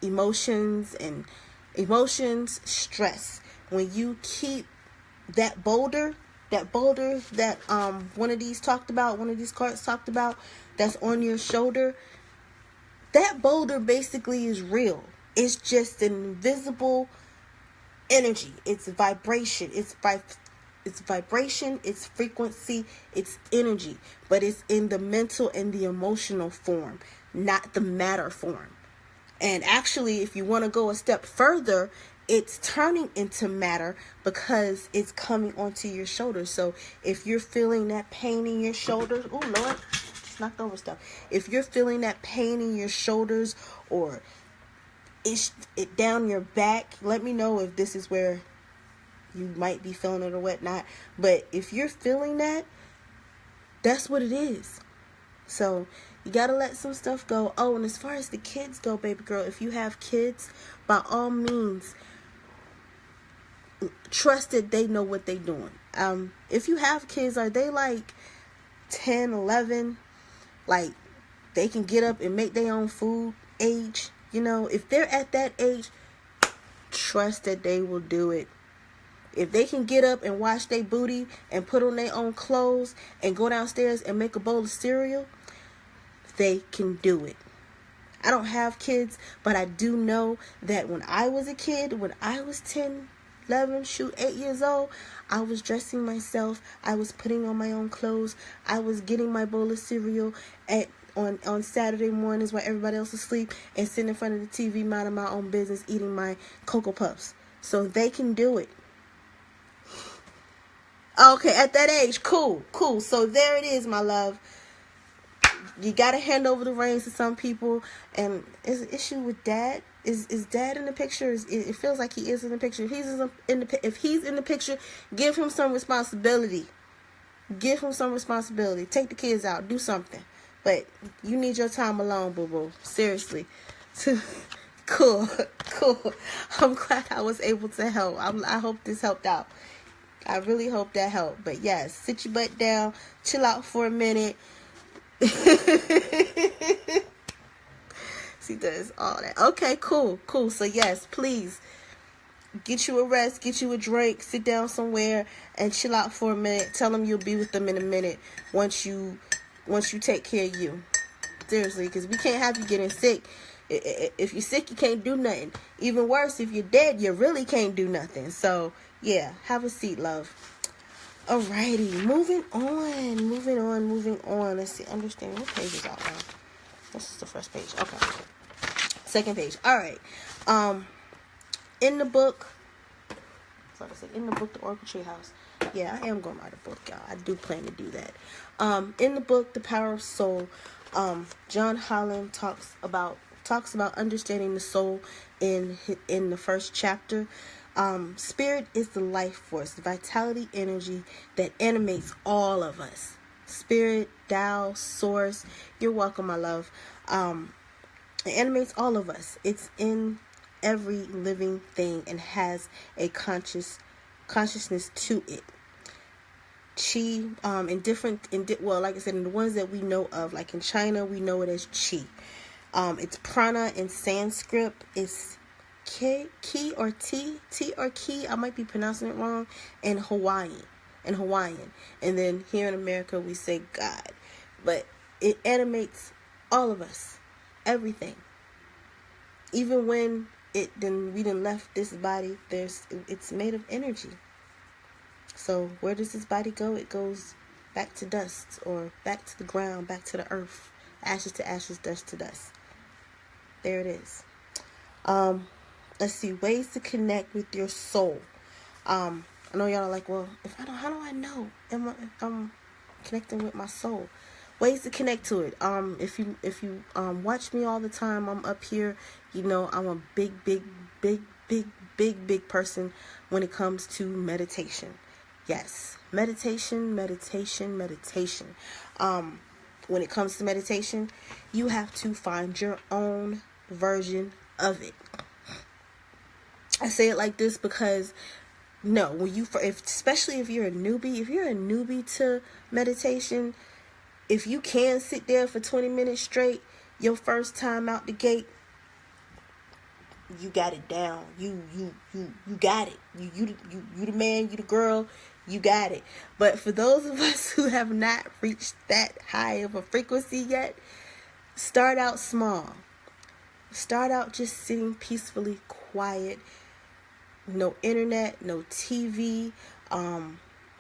emotions, stress. When you keep that boulder that one of these cards talked about, that's on your shoulder, that boulder basically is real. It's just an invisible energy. It's vibration. It's vibration, it's frequency, it's energy. But it's in the mental and the emotional form, not the matter form. And actually, if you want to go a step further, it's turning into matter because it's coming onto your shoulders. So if you're feeling that pain in your shoulders, oh Lord, just knocked over stuff. If you're feeling that pain in your shoulders or it down your back, let me know if this is where you might be feeling it or whatnot. But if you're feeling that, that's what it is. So you got to let some stuff go. Oh, and as far as the kids go, baby girl, if you have kids, by all means, trust that they know what they're doing. If you have kids, are they like 10, 11? Like, they can get up and make their own food age? You know, if they're at that age, trust that they will do it. If they can get up and wash their booty and put on their own clothes and go downstairs and make a bowl of cereal, they can do it. I don't have kids, but I do know that when I was a kid, when I was 10, 11, 8 years old, I was dressing myself. I was putting on my own clothes. I was getting my bowl of cereal on Saturday mornings while everybody else is asleep and sitting in front of the TV minding my own business, eating my Cocoa Puffs. So they can do it. Okay, at that age, cool. So there it is, my love. You got to hand over the reins to some people. And is an issue with dad? Is dad in the picture? It feels like he is in the picture. If he's in the picture, give him some responsibility. Take the kids out. Do something. But you need your time alone, boo-boo. Seriously. Cool. I'm glad I was able to help. I hope this helped out. I really hope that helped. But yes, sit your butt down. Chill out for a minute. See, does all that. Okay, cool. So yes, please get you a rest, get you a drink, sit down somewhere and chill out for a minute. Tell them you'll be with them in a minute once you take care of you. Seriously, because we can't have you getting sick. If you're sick, you can't do nothing. Even worse, if you're dead, you really can't do nothing. So yeah, have a seat, love. Alrighty, moving on. Let's see, understanding what page is out now. This is the first page. Okay. Second page. Alright. In the book, The Oracle Treehouse. Yeah, I am going to write a book, y'all. I do plan to do that. In the book, The Power of Soul, John Holland talks about understanding the soul in the first chapter. Spirit is the life force, the vitality energy that animates all of us. Spirit, Tao, Source, you're welcome, my love. It animates all of us. It's in every living thing and has a consciousness to it. Chi, like I said, in the ones that we know of, like in China, we know it as Chi. It's prana in Sanskrit. It's ki or ti or ki. I might be pronouncing it wrong. In Hawaiian. And then here in America, we say God. But it animates all of us. Everything. Even when we done left this body, it's made of energy. So where does this body go? It goes back to dust, or back to the ground, back to the earth. Ashes to ashes, dust to dust. There it is. Let's see, ways to connect with your soul. I know y'all are like, well, how do I know if I'm connecting with my soul? Ways to connect to it. If you watch me all the time, I'm up here. You know, I'm a big person when it comes to meditation. Yes, meditation. When it comes to meditation, you have to find your own version of it. I say it like this because especially if you're a newbie to meditation, if you can sit there for 20 minutes straight, your first time out the gate, you got it down. You got it. You the man, you the girl, you got it. But for those of us who have not reached that high of a frequency yet, start out small. Start out just sitting peacefully, quiet. No internet, no TV.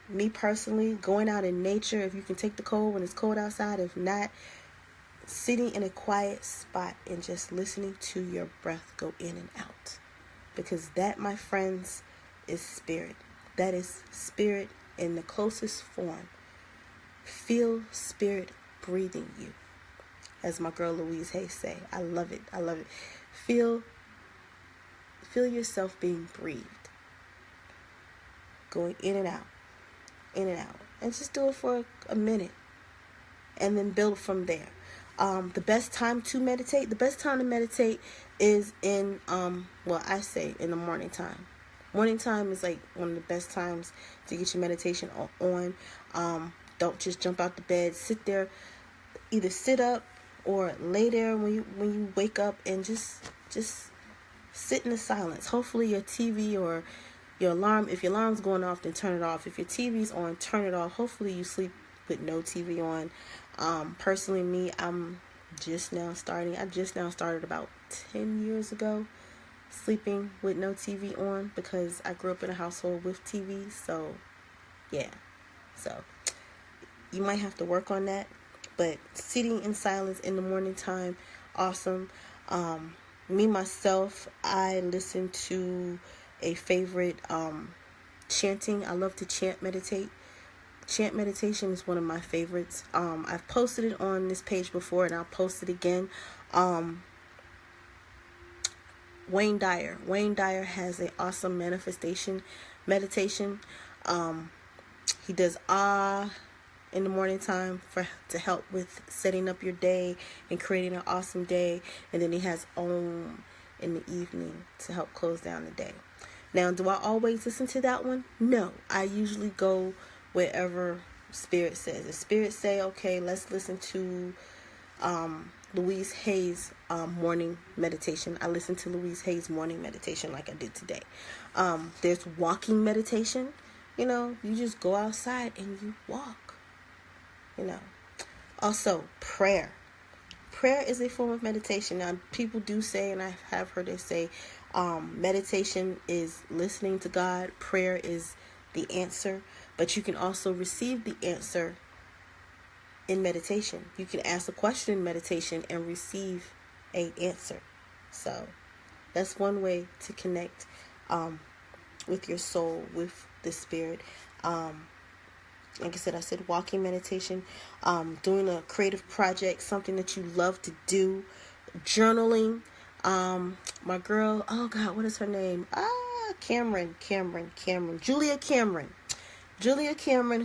Me personally, going out in nature, if you can take the cold when it's cold outside. If not, sitting in a quiet spot and just listening to your breath go in and out. Because that, my friends, is spirit. That is spirit in the closest form. Feel spirit breathing you. As my girl Louise Hay say. I love it. Feel yourself being breathed. Going in and out. And just do it for a minute. And then build from there. The best time to meditate is in, I say in the morning time. Morning time is like one of the best times to get your meditation on. Don't just jump out the bed. Sit there, either sit up or lay there when you wake up, and just sit in the silence. Hopefully your TV or your alarm, if your alarm's going off, then turn it off. If your TV's on, turn it off. Hopefully you sleep with no TV on. Personally, me, I just now started about 10 years ago sleeping with no TV on, because I grew up in a household with TV. So yeah, so you might have to work on that, but sitting in silence in the morning time, awesome. Me myself, I listen to a favorite chanting. I love to chant meditation is one of my favorites. I've posted it on this page before, and I'll post it again. Wayne Dyer has an awesome manifestation meditation. He does in the morning time to help with setting up your day and creating an awesome day, and then he has Om in the evening to help close down the day. Now, do I always listen to that one? No, I usually go wherever Spirit says. If Spirit say, okay, let's listen to Louise Hay's morning meditation, I listen to Louise Hay's morning meditation like I did today. There's walking meditation. You just go outside and you walk. Also, prayer. Prayer is a form of meditation. Now, people do say, and I have heard it say, meditation is listening to God. Prayer is the answer. But you can also receive the answer in meditation. You can ask a question in meditation and receive an answer. So that's one way to connect with your soul, with the spirit. Like I said walking meditation, doing a creative project, something that you love to do, journaling. My girl, oh God, what is her name? Julia Cameron,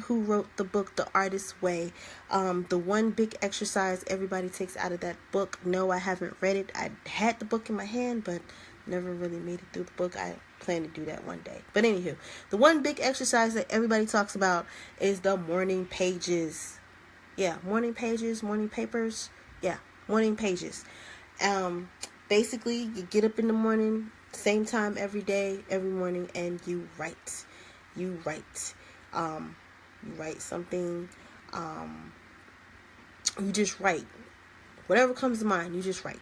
who wrote the book The Artist's Way. The one big exercise everybody takes out of that book. No, I haven't read it. I had the book in my hand, but never really made it through the book. I plan to do that one day. But anywho, the one big exercise that everybody talks about is the morning pages. Yeah, morning pages, morning papers. Yeah, morning pages. Basically, you get up in the morning, same time every day, every morning, and you write. You write something. You just write. Whatever comes to mind, you just write.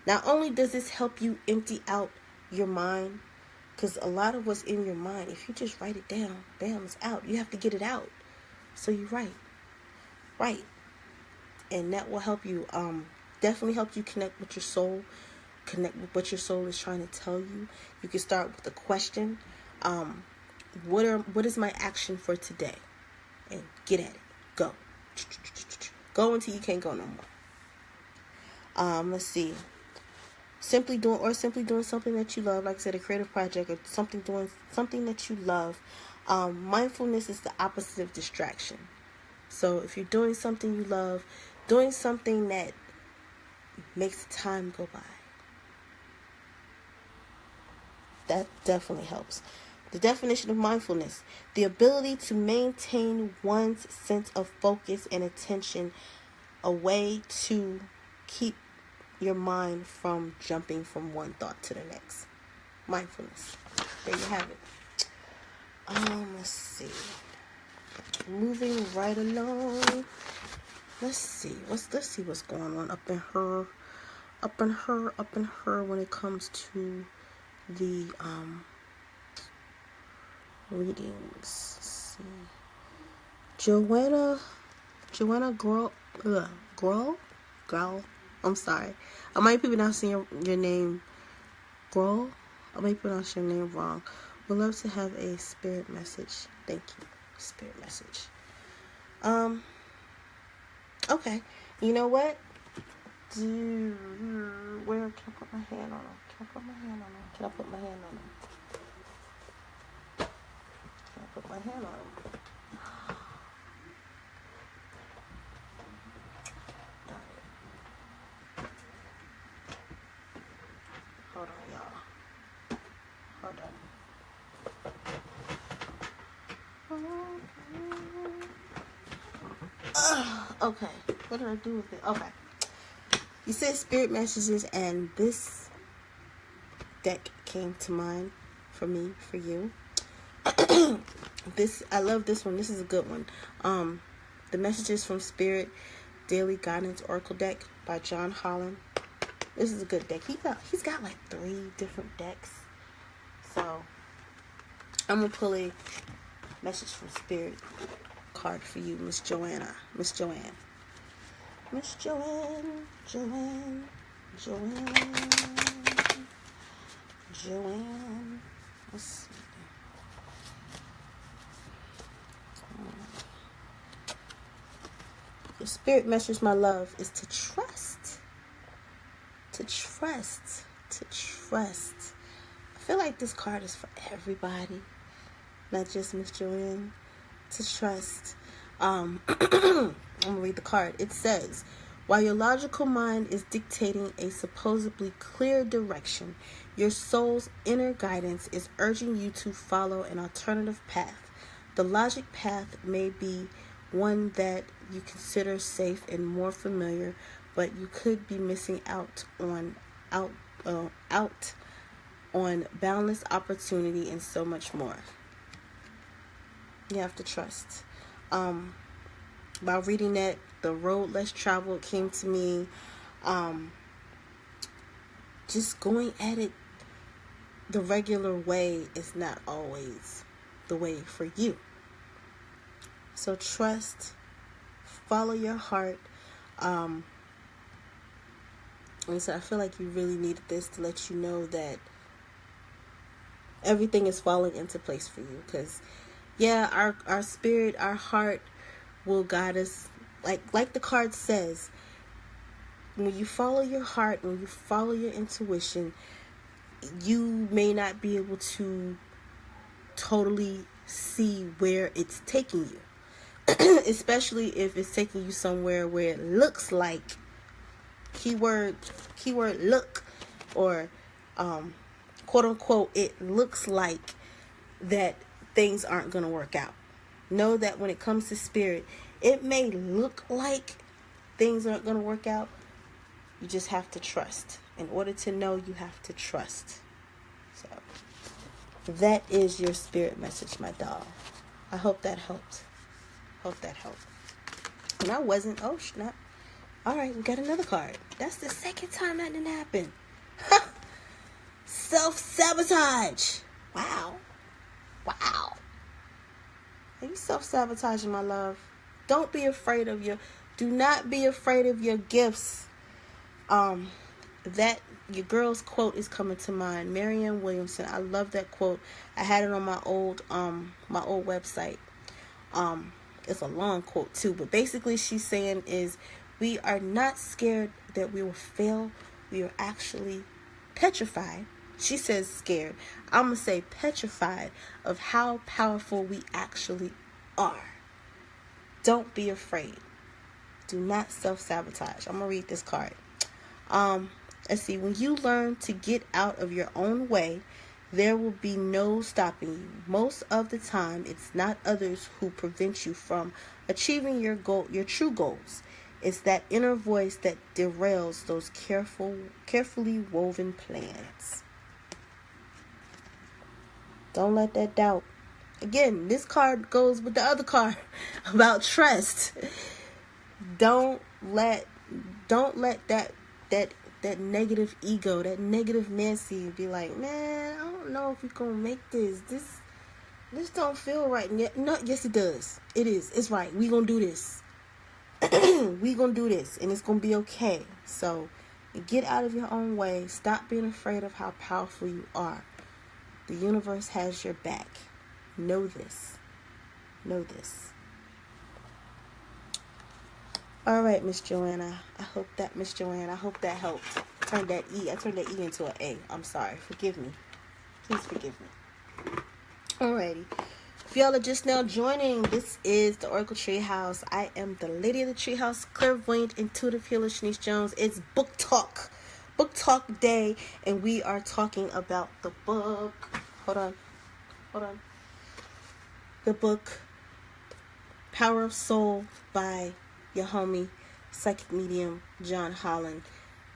Not only does this help you empty out your mind, because a lot of what's in your mind, if you just write it down, bam, it's out. You have to get it out. So you write. And that will help you, definitely help you connect with your soul, connect with what your soul is trying to tell you. You can start with a question. What is my action for today? And get at it. Go. Go until you can't go no more. Let's see. Simply doing something that you love, like I said, a creative project, or doing something that you love. Mindfulness is the opposite of distraction. So if you're doing something you love, doing something that makes time go by, that definitely helps. The definition of mindfulness: the ability to maintain one's sense of focus and attention, a way to keep your mind from jumping from one thought to the next. Mindfulness. There you have it. Let's see. Moving right along. Let's see what's going on up in her when it comes to the readings. Let's see. Joanna Grohl. I'm sorry. I might be pronouncing your name Grohl. I might pronounce your name wrong. Would love to have a spirit message. Thank you. Spirit message. Okay. You know what? Where can I put my hand on him? Can I put my hand on him? Can I put my hand on him? Can I put my hand on him? Hold on, y'all. Hold on. Okay. What did I do with it? Okay. You said spirit messages, and this deck came to mind for me, for you. I love this one. This is a good one. The Messages from Spirit Daily Guidance Oracle deck by John Holland. This is a good deck. He's got like 3 different decks. So I'm gonna pull a Message from Spirit card for you, Miss Joanne. Let's see. Your spirit message, my love, is to trust. I feel like this card is for everybody, not just Miss Joanne. To trust. I'm gonna read the card. It says, while your logical mind is dictating a supposedly clear direction, your soul's inner guidance is urging you to follow an alternative path. The logic path may be one that you consider safe and more familiar, but you could be missing out on boundless opportunity and so much more. You have to trust. By reading that, the road less traveled came to me. Just going at it the regular way is not always the way for you. So trust, follow your heart. Like I said, I feel like you really needed this to let you know that everything is falling into place for you. Because, yeah, our spirit, our heart will guide us. Like the card says, when you follow your heart, when you follow your intuition, you may not be able to totally see where it's taking you. Especially if it's taking you somewhere where it looks like, keyword look, or quote unquote, it looks like that things aren't going to work out. Know that when it comes to spirit, it may look like things aren't going to work out. You just have to trust. In order to know, you have to trust. So that is your spirit message, my doll. I hope that helped. And I wasn't, oh snap. All right, we got another card. That's the second time that didn't happen. Self-sabotage. Wow. Are you self-sabotaging, my love? Do not be afraid of your gifts. That your girl's quote is coming to mind. Marianne Williamson. I love that quote. I had it on my old website. It's a long quote too, but basically she's saying is, we are not scared that we will fail. We are actually petrified. She says scared. I'm going to say petrified of how powerful we actually are. Don't be afraid. Do not self-sabotage. I'm going to read this card. Let's see. When you learn to get out of your own way, there will be no stopping you. Most of the time, it's not others who prevent you from achieving your true goals. It's that inner voice that derails those carefully woven plans. Don't let that doubt. Again, this card goes with the other card about trust. Don't let that negative ego, that negative Nancy be like, man, I don't know if we're gonna make this. This don't feel right. No, yes it does. It is. It's right. We gonna do this. We gonna do this, and it's gonna be okay. So get out of your own way. Stop being afraid of how powerful you are. The universe has your back. Know this. All right, Miss Joanna. I hope that helped. I turned that E into an A. I'm sorry. Forgive me. Please forgive me. Alrighty. If y'all are just now joining, this is the Oracle Treehouse. I am the Lady of the Treehouse, clairvoyant, intuitive healer, Shanice Jones. It's book talk day, and we are talking about the book. Hold on. The book Power of Soul by your homie, psychic medium John Holland,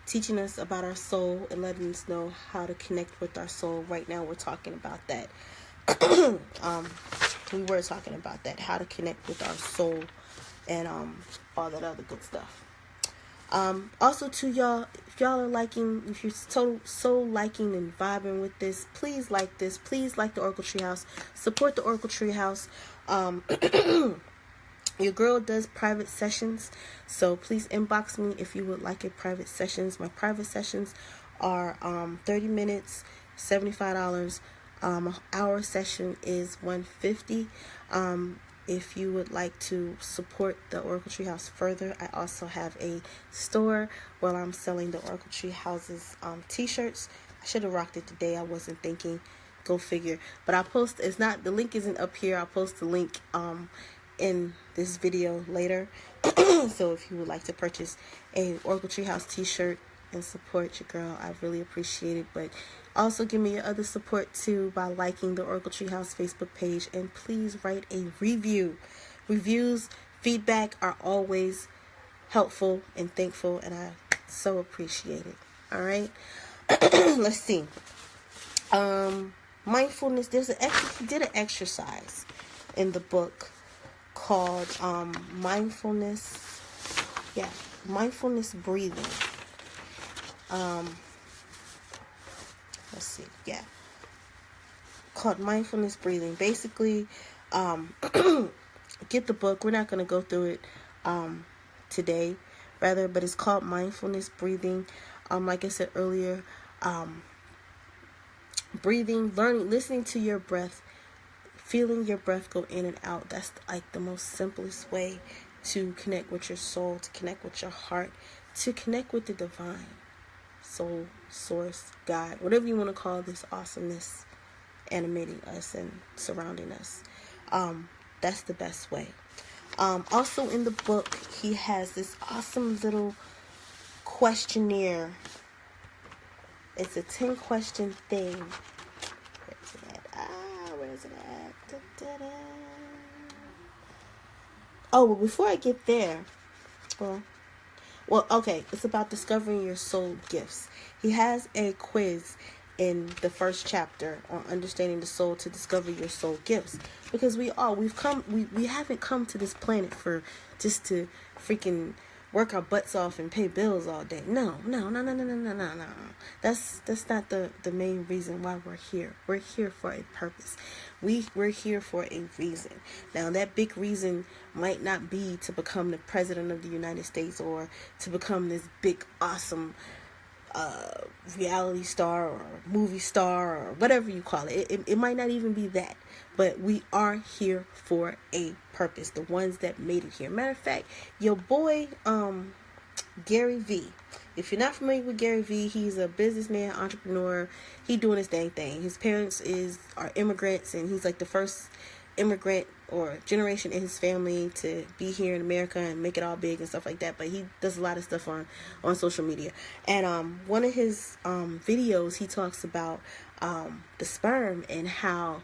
teaching us about our soul and letting us know how to connect with our soul. Right now, we're talking about that. We were talking about that, how to connect with our soul, and all that other good stuff. Also to y'all, if y'all are liking, if you're so liking and vibing with this, please like this. Please like the Oracle Treehouse. Support the Oracle Treehouse. Your girl does private sessions, so please inbox me if you would like a private sessions. My private sessions are 30 minutes, $75. Our session is $150. If you would like to support the Oracle Treehouse further, I also have a store where I'm selling the Oracle Treehouse's t-shirts. I should have rocked it today. I wasn't thinking. Go figure. But I'll post, the link isn't up here. I'll post the link in this video later. So if you would like to purchase a Oracle Treehouse t-shirt and support your girl, I really appreciate it. But also give me your other support too by liking the Oracle Treehouse Facebook page, and please write a review. Reviews, feedback are always helpful and thankful, and I so appreciate it. All right. Let's see. Mindfulness. He did an exercise in the book called mindfulness. Yeah, mindfulness breathing. Let's see. Yeah, called mindfulness breathing. Basically, get the book. We're not going to go through it today, but it's called mindfulness breathing. Like I said earlier, breathing, learning, listening to your breath, feeling your breath go in and out. That's like the most simplest way to connect with your soul, to connect with your heart, to connect with the divine. soul, source, God, whatever you want to call this awesomeness animating us and surrounding us. That's the best way. Also in the book, he has this awesome little questionnaire. It's a 10-question thing. Where's it at? Where's it at? Da-da-da. Oh, well, before I get there, well, okay, it's about discovering your soul gifts. He has a quiz in the first chapter on understanding the soul to discover your soul gifts, because we haven't come to this planet for just to freaking work our butts off and pay bills all day. No. That's not the main reason why we're here. We're here for a purpose. We're here for a reason. Now, that big reason might not be to become the president of the United States or to become this big, awesome reality star or movie star or whatever you call it. It might not even be that, but we are here for a purpose. The ones that made it here. Matter of fact, your boy Gary V. If you're not familiar with Gary V, he's a businessman, entrepreneur. He doing his dang thing. His parents are immigrants, and he's like the first immigrant or generation in his family to be here in America and make it all big and stuff like that. But he does a lot of stuff on social media. And one of his videos, he talks about the sperm and how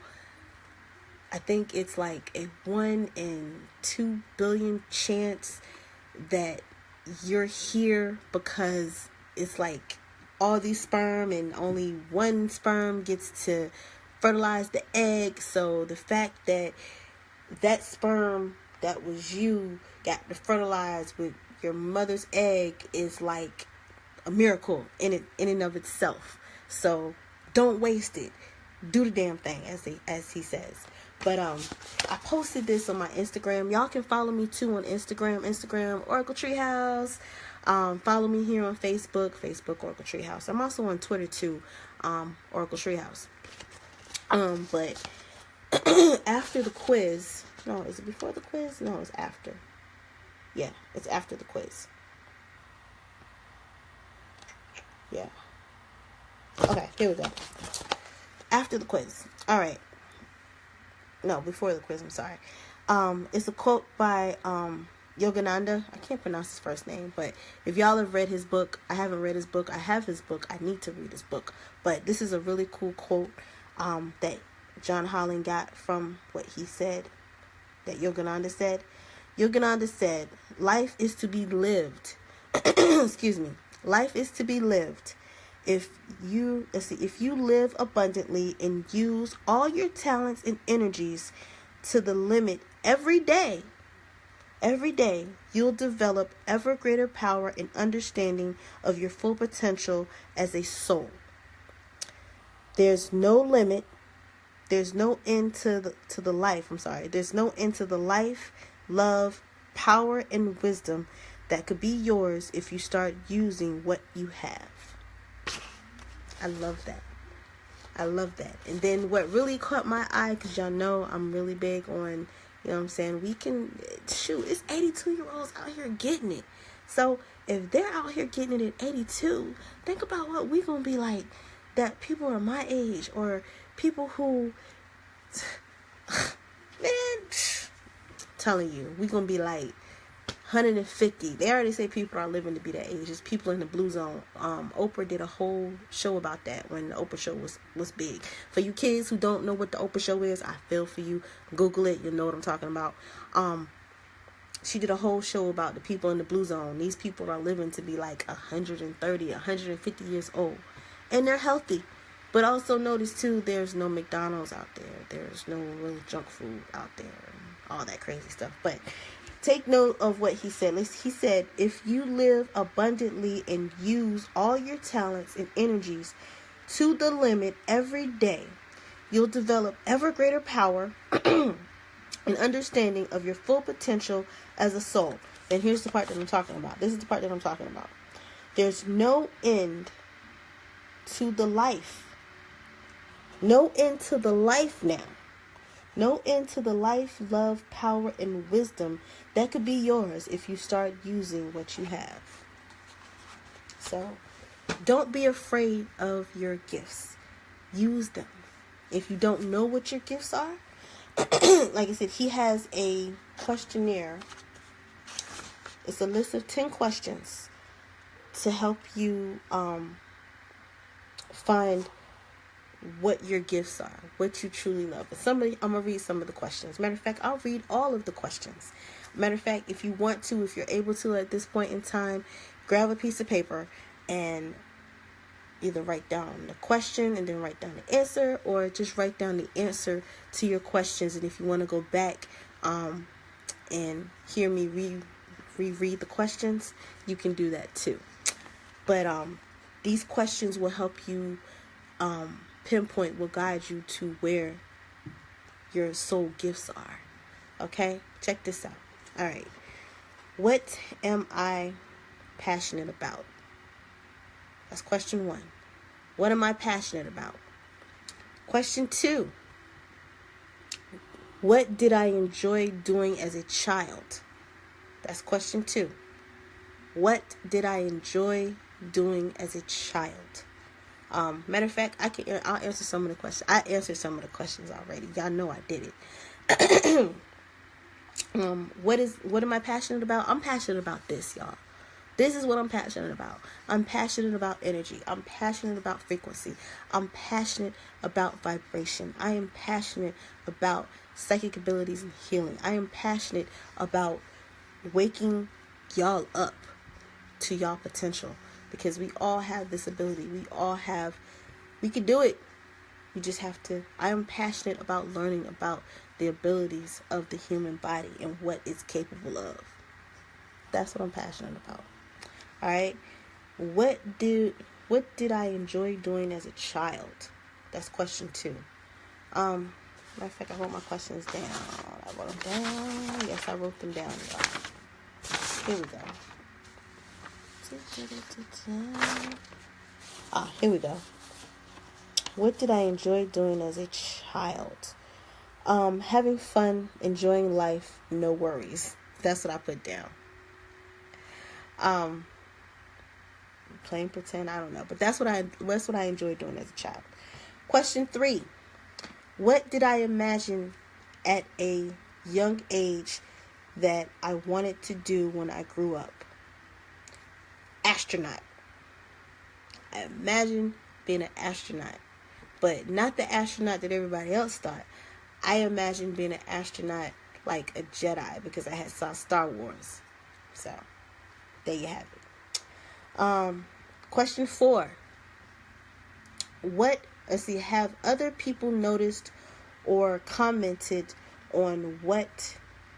I think it's like a 1 in 2 billion chance that you're here, because it's like all these sperm and only one sperm gets to fertilize the egg. So the fact that sperm that was you got to fertilize with your mother's egg is like a miracle in and of itself. So don't waste it. Do the damn thing, as he says. But I posted this on my Instagram. Y'all can follow me too on Instagram Oracle Treehouse. Follow me here on Facebook Oracle Treehouse. I'm also on Twitter too, Oracle Treehouse. But after the quiz, no, is it before the quiz? No, it's after. Yeah, it's after the quiz. Yeah. Okay, here we go. After the quiz. All right. No, before the quiz, I'm sorry. It's a quote by Yogananda. I can't pronounce his first name, but if y'all have read his book, I haven't read his book. I have his book. I need to read his book. But this is a really cool quote that John Holland got from what he said, that Yogananda said. Yogananda said, life is to be lived. Excuse me. Life is to be lived. If you live abundantly and use all your talents and energies to the limit every day, you'll develop ever greater power and understanding of your full potential as a soul. There's no limit. There's no end to the life. There's no end to the life, love, power, and wisdom that could be yours if you start using what you have. I love that. And then what really caught my eye, because y'all know I'm really big on, you know what I'm saying, it's 82-year-olds out here getting it. So if they're out here getting it at 82, think about what we gonna be like, that people are my age, or people who, man, telling you, we gonna be like 150. They already say people are living to be that age. It's people in the blue zone. Oprah did a whole show about that when the Oprah show was big. For you kids who don't know what the Oprah show is, I feel for you. Google it. You'll know what I'm talking about. She did a whole show about the people in the blue zone. These people are living to be like 130, 150 years old. And they're healthy. But also notice too, there's no McDonald's out there. There's no really junk food out there. And all that crazy stuff. But take note of what he said. He said, if you live abundantly and use all your talents and energies to the limit every day, you'll develop ever greater power and understanding of your full potential as a soul. And here's the part that I'm talking about. This is the part that I'm talking about. There's no end to the life. No end to the life now. No end to the life, love, power, and wisdom that could be yours if you start using what you have. So, Don't be afraid of your gifts. Use them. If you don't know what your gifts are, like I said, he has a questionnaire. It's a list of 10 questions to help you find what your gifts are, what you truly love. I'm going to read some of the questions. Matter of fact, I'll read all of the questions. Matter of fact, if you want to, if you're able to at this point in time, grab a piece of paper and either write down the question and then write down the answer, or just write down the answer to your questions. And if you want to go back and hear me reread the questions, you can do that too. But these questions will help you pinpoint, will guide you to where your soul gifts are. Okay? Check this out. All right. What am I passionate about? That's question 1. What am I passionate about? Question 2. What did I enjoy doing as a child? That's question 2. What did I enjoy doing as a child? Matter of fact, I'll answer some of the questions. I answered some of the questions already. Y'all know I did it. What am I passionate about? I'm passionate about this, y'all. This is what I'm passionate about. I'm passionate about energy. I'm passionate about frequency. I'm passionate about vibration. I am passionate about psychic abilities and healing. I am passionate about waking y'all up to y'all potential, because we all have this ability. We can do it. You just have to. I am passionate about learning about the abilities of the human body and what it's capable of. That's what I'm passionate about. All right. What did I enjoy doing as a child? That's question 2. Matter of fact, I wrote my questions down. I wrote them down. Yes, I wrote them down, y'all. Here we go. Here we go. What did I enjoy doing as a child? Having fun, enjoying life, no worries. That's what I put down. Playing pretend, I don't know, but that's what I enjoyed doing as a child. Question 3. What did I imagine at a young age that I wanted to do when I grew up? Astronaut. I imagined being an astronaut, but not the astronaut that everybody else thought. I imagined being an astronaut like a Jedi, because I had saw Star Wars. So there you have it. Question 4. Have other people noticed or commented on what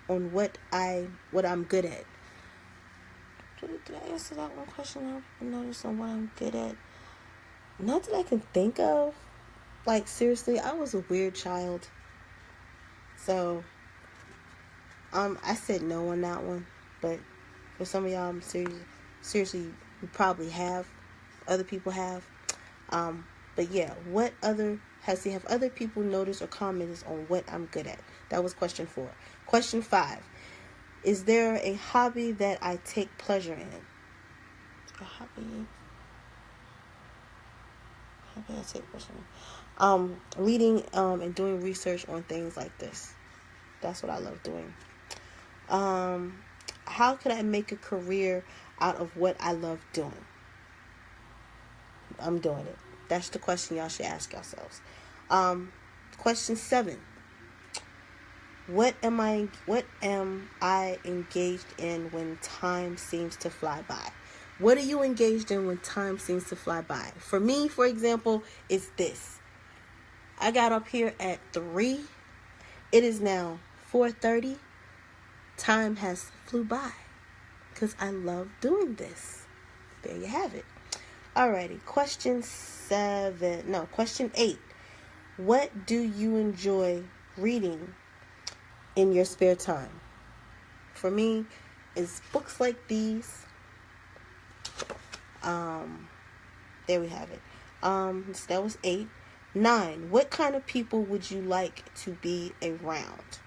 I'm good at? Did I answer that one question? I noticed on what I'm good at. Not that I can think of. Like, seriously, I was a weird child. So, I said no on that one. But for some of y'all, I'm seriously, you probably have. Other people have. But yeah, have other people noticed or commented on what I'm good at? That was question 4. Question 5. Is there a hobby that I take pleasure in? A hobby I take pleasure in. Reading and doing research on things like this. That's what I love doing. How could I make a career out of what I love doing? I'm doing it. That's the question y'all should ask yourselves. Question 7. What am I engaged in when time seems to fly by? What are you engaged in when time seems to fly by? For me, for example, it's this. I got up here at 3. It is now 4:30. Time has flew by because I love doing this. There you have it. Alrighty, question 8. What do you enjoy reading in your spare time? For me, it's books like these. There we have it. So that was 8. 9. What kind of people would you like to be around?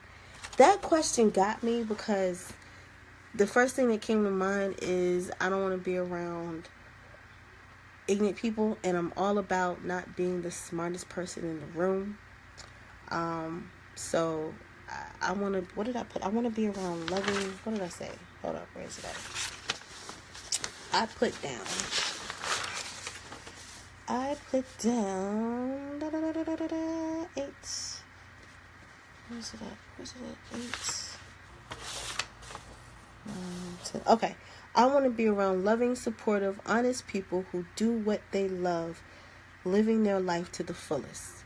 That question got me because the first thing that came to mind is I don't want to be around ignorant people, and I'm all about not being the smartest person in the room. So I want to, what did I put? I want to be around loving, what did I say? Hold up, where is it at? I put down, eight. Where's it at? 8. 10. Okay. I want to be around loving, supportive, honest people who do what they love, living their life to the fullest.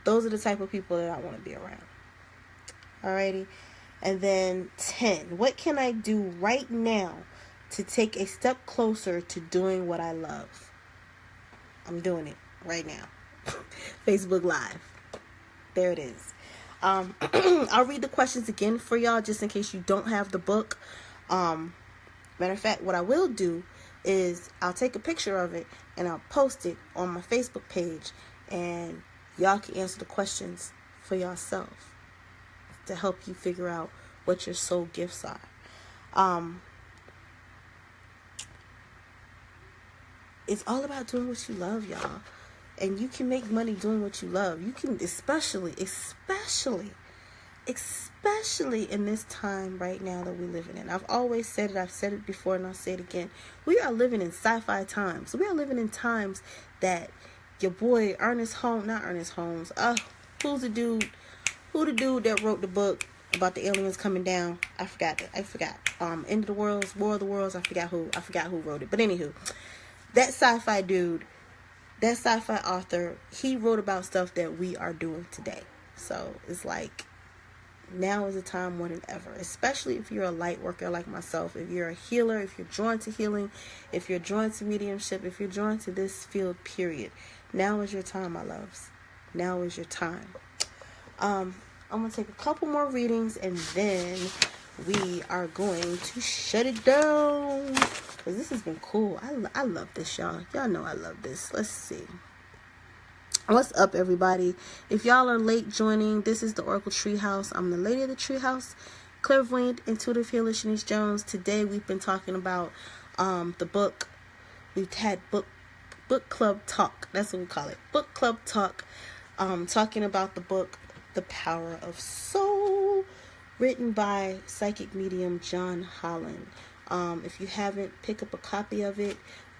Those are the type of people that I want to be around. Alrighty. And then 10. What can I do right now to take a step closer to doing what I love? I'm doing it right now. Facebook Live. There it is. I'll read the questions again for y'all just in case you don't have the book. Matter of fact, what I will do is I'll take a picture of it and I'll post it on my Facebook page, and y'all can answer the questions for yourself to help you figure out what your soul gifts are. It's all about doing what you love, y'all. And you can make money doing what you love. You can, especially in this time right now that we're living in. I've always said it. I've said it before and I'll say it again. We are living in sci-fi times. We are living in times that your boy Ernest Holmes, not Ernest Holmes. Who's the dude? Who the dude that wrote the book about the aliens coming down? I forgot. End of the Worlds, War of the Worlds. I forgot who wrote it. But anywho, that sci-fi dude, that sci-fi author, he wrote about stuff that we are doing today. So it's like, now is a time more than ever, especially if you're a light worker like myself, if you're a healer, if you're drawn to healing, if you're drawn to mediumship, if you're drawn to this field, period. Now is your time, my loves. Now is your time. I'm going to take a couple more readings and then we are going to shut it down. Because this has been cool. I love this, y'all. Y'all know I love this. Let's see. What's up, everybody? If y'all are late joining, this is the Oracle Treehouse. I'm the lady of the Treehouse, clairvoyant, intuitive healer, Shanice Jones. Today, we've been talking about the book. We've had book club talk. That's what we call it. Book club talk. Talking about the book, The Power of Soul, written by psychic medium John Holland. If you haven't, pick up a copy of it.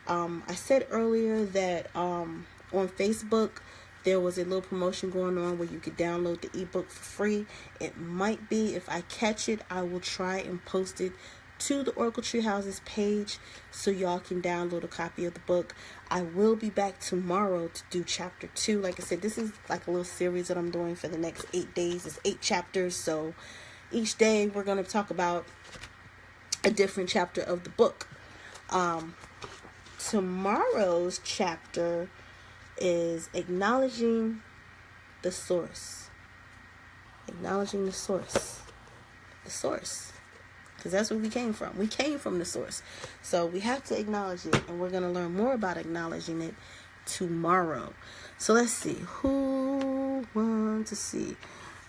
I said earlier that on Facebook, there was a little promotion going on where you could download the ebook for free. It might be, if I catch it, I will try and post it to the Oracle Treehouse's page so y'all can download a copy of the book. I will be back tomorrow to do chapter 2. Like I said, this is like a little series that I'm doing for the next 8 days. It's 8 chapters, so each day we're going to talk about a different chapter of the book. Tomorrow's chapter is acknowledging the source. Acknowledging the source. The source. Because that's where we came from. We came from the source. So we have to acknowledge it. And we're going to learn more about acknowledging it tomorrow. So let's see. Who wants to see?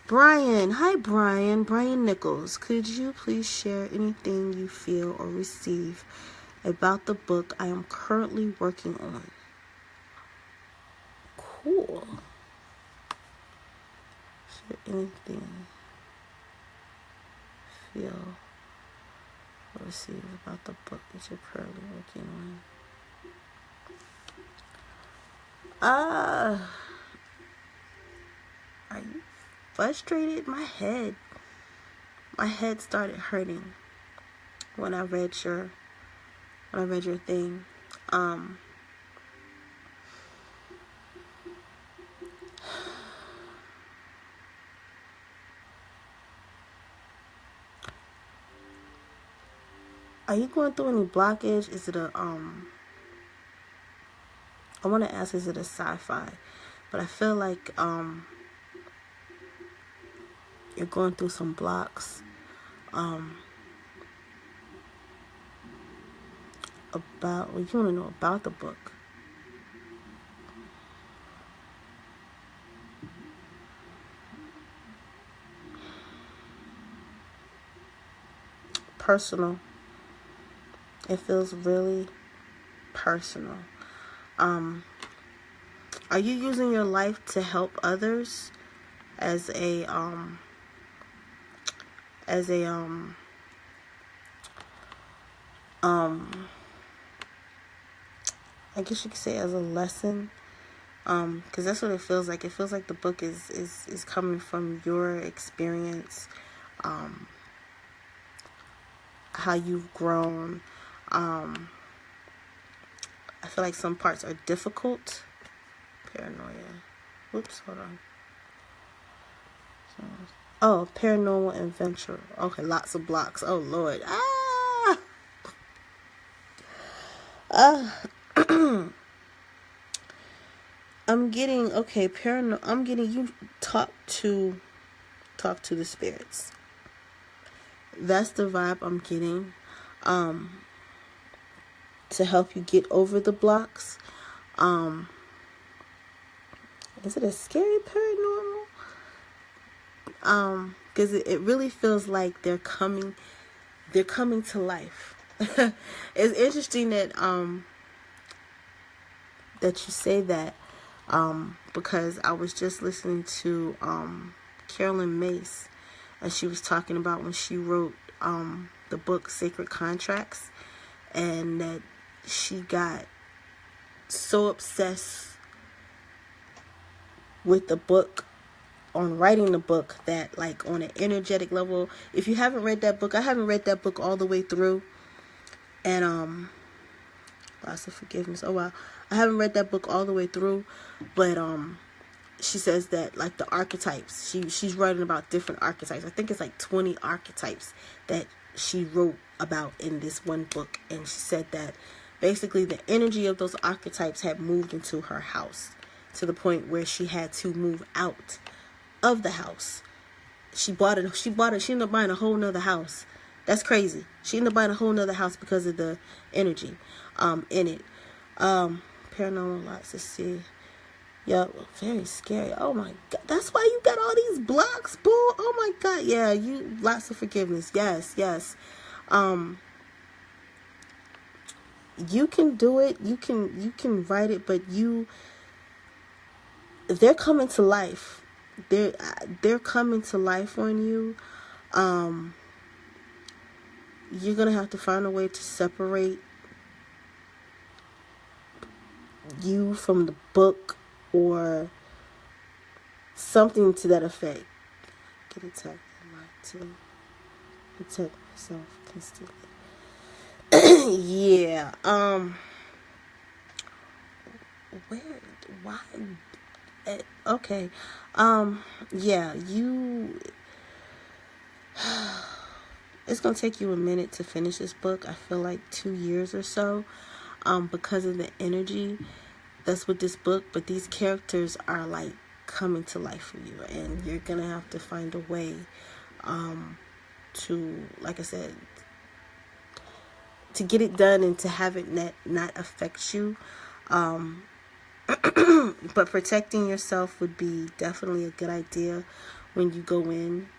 Brian. Hi, Brian. Brian Nichols. Could you please share anything you feel or receive about the book I am currently working on? Cool. Share anything feel or receive about the book that you're currently working on. Are you frustrated? My head started hurting when I read your thing. Are you going through any blockage? Is it I want to ask, is it a sci-fi? But I feel like you're going through some blocks. You want to know about the book. Personal. It feels really personal. Are you using your life to help others as a I guess you could say as a lesson? Because that's what it feels like. It feels like the book is coming from your experience, how you've grown. I feel like some parts are difficult. Paranoia. Whoops, hold on. Oh, paranormal adventure. Okay, lots of blocks. Oh, Lord. I'm getting, okay, I'm getting you talk to the spirits. That's the vibe I'm getting. To help you get over the blocks. Is it a scary paranormal? Because it really feels like they're coming to life. It's interesting that you say that, because I was just listening to Carolyn Mace, and she was talking about when she wrote the book Sacred Contracts, and that she got so obsessed with the book, on writing the book, that like on an energetic level, if you haven't read that book, I haven't read that book all the way through, and lots of forgiveness. Oh wow, I haven't read that book all the way through, but she says that like the archetypes, she's writing about different archetypes. I think it's like 20 archetypes that she wrote about in this one book, and she said that basically the energy of those archetypes had moved into her house to the point where she had to move out of the house. She ended up buying a whole nother house. That's crazy. She ended up buying a whole nother house because of the energy in it. Paranormal lots to see. Yep, very scary. Oh my God. That's why you got all these blocks, boo. Oh my God. Yeah, you lots of forgiveness. Yes. You can do it. You can write it, but they're coming to life. They're coming to life on you. You're gonna have to find a way to separate you from the book, or something to that effect. Get attacked to protect myself constantly. Yeah. Why? Okay. Yeah, it's gonna take you a minute to finish this book. I feel like 2 years or so, because of the energy that's with this book. But these characters are like coming to life for you, and you're gonna have to find a way to, like I said, to get it done and to have it not affect you. But protecting yourself would be definitely a good idea when you go in.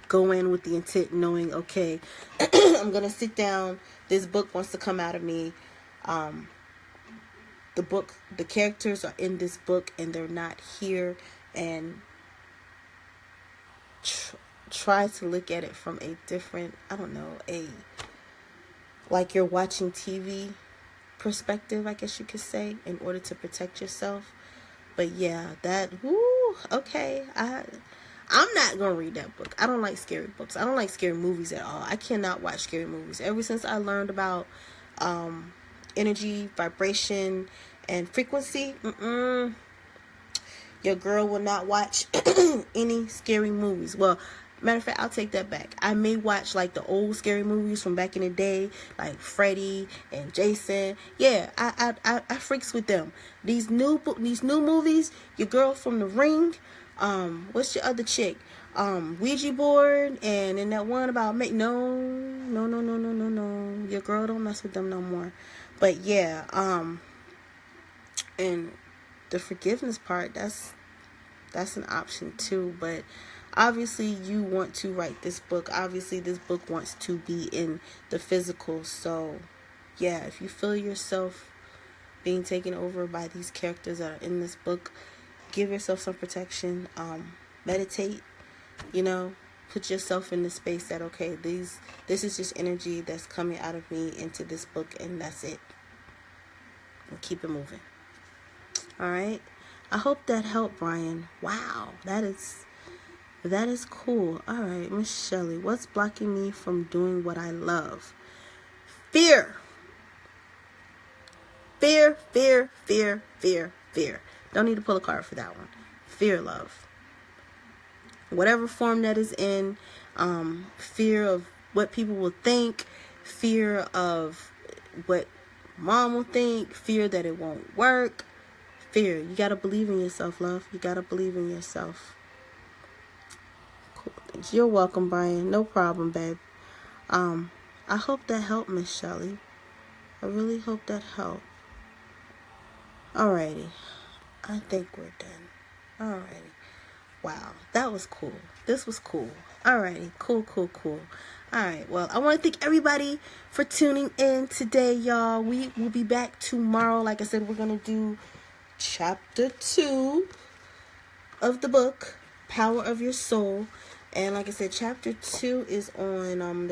Go in with the intent, knowing, okay, I'm going to sit down. This book wants to come out of me. The characters are in this book and they're not here. And try to look at it from a different, like you're watching TV perspective, I guess you could say, in order to protect yourself. But yeah, okay. I'm not going to read that book. I don't like scary books. I don't like scary movies at all. I cannot watch scary movies. Ever since I learned about energy, vibration, and frequency, your girl will not watch any scary movies. Well, matter of fact, I'll take that back. I may watch like the old scary movies from back in the day, like Freddy and Jason. Yeah, I freaks with them. These new movies, your girl from The Ring, what's your other chick? Ouija board, and in that one about no. Your girl don't mess with them no more. But yeah, and the forgiveness part, that's an option too. But obviously you want to write this book. Obviously this book wants to be in the physical. So yeah, if you feel yourself being taken over by these characters that are in this book, give yourself some protection. Meditate, put yourself in the space that, okay, this is just energy that's coming out of me into this book, and that's it. And keep it moving. All right. I hope that helped, Brian. Wow, that is cool. All right, Miss Shelley, what's blocking me from doing what I love? Fear. Fear. Don't need to pull a card for that one. Fear, love. Whatever form that is in, fear of what people will think, fear of what mom will think, fear that it won't work. Fear. You got to believe in yourself, love. You got to believe in yourself. Cool things. You're welcome, Brian. No problem, babe. I hope that helped, Miss Shelley. I really hope that helped. Alrighty. I think we're done. Alrighty. Wow. That was cool. This was cool. Alrighty. Cool. Alright. Well, I want to thank everybody for tuning in today, y'all. We will be back tomorrow. Like I said, we're going to do Chapter 2 of the book, Power of Your Soul. And like I said, Chapter 2 is on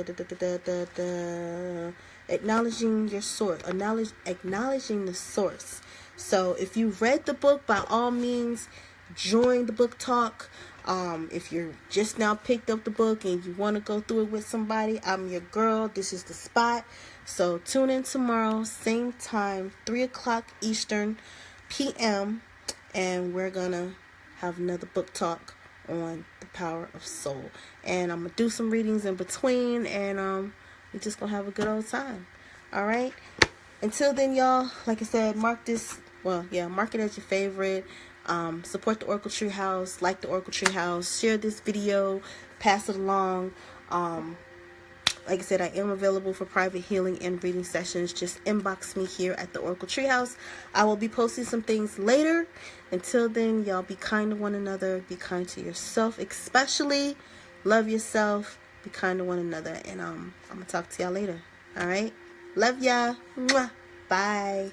acknowledging your source, acknowledging the source. So if you've read the book, by all means, join the book talk. If you're just now picked up the book and you want to go through it with somebody, I'm your girl. This is the spot. So tune in tomorrow, same time, 3 o'clock Eastern PM, and we're gonna have another book talk on the power of soul. And I'm gonna do some readings in between, and we're just gonna have a good old time. All right. Until then, y'all, like I said, mark it as your favorite. Support the Oracle Treehouse, like the Oracle Treehouse, share this video, pass it along. Like I said, I am available for private healing and reading sessions. Just inbox me here at the Oracle Treehouse. I will be posting some things later. Until then, y'all, be kind to one another. Be kind to yourself, especially. Love yourself. Be kind to one another. And I'm going to talk to y'all later. All right? Love ya. Mwah. Bye.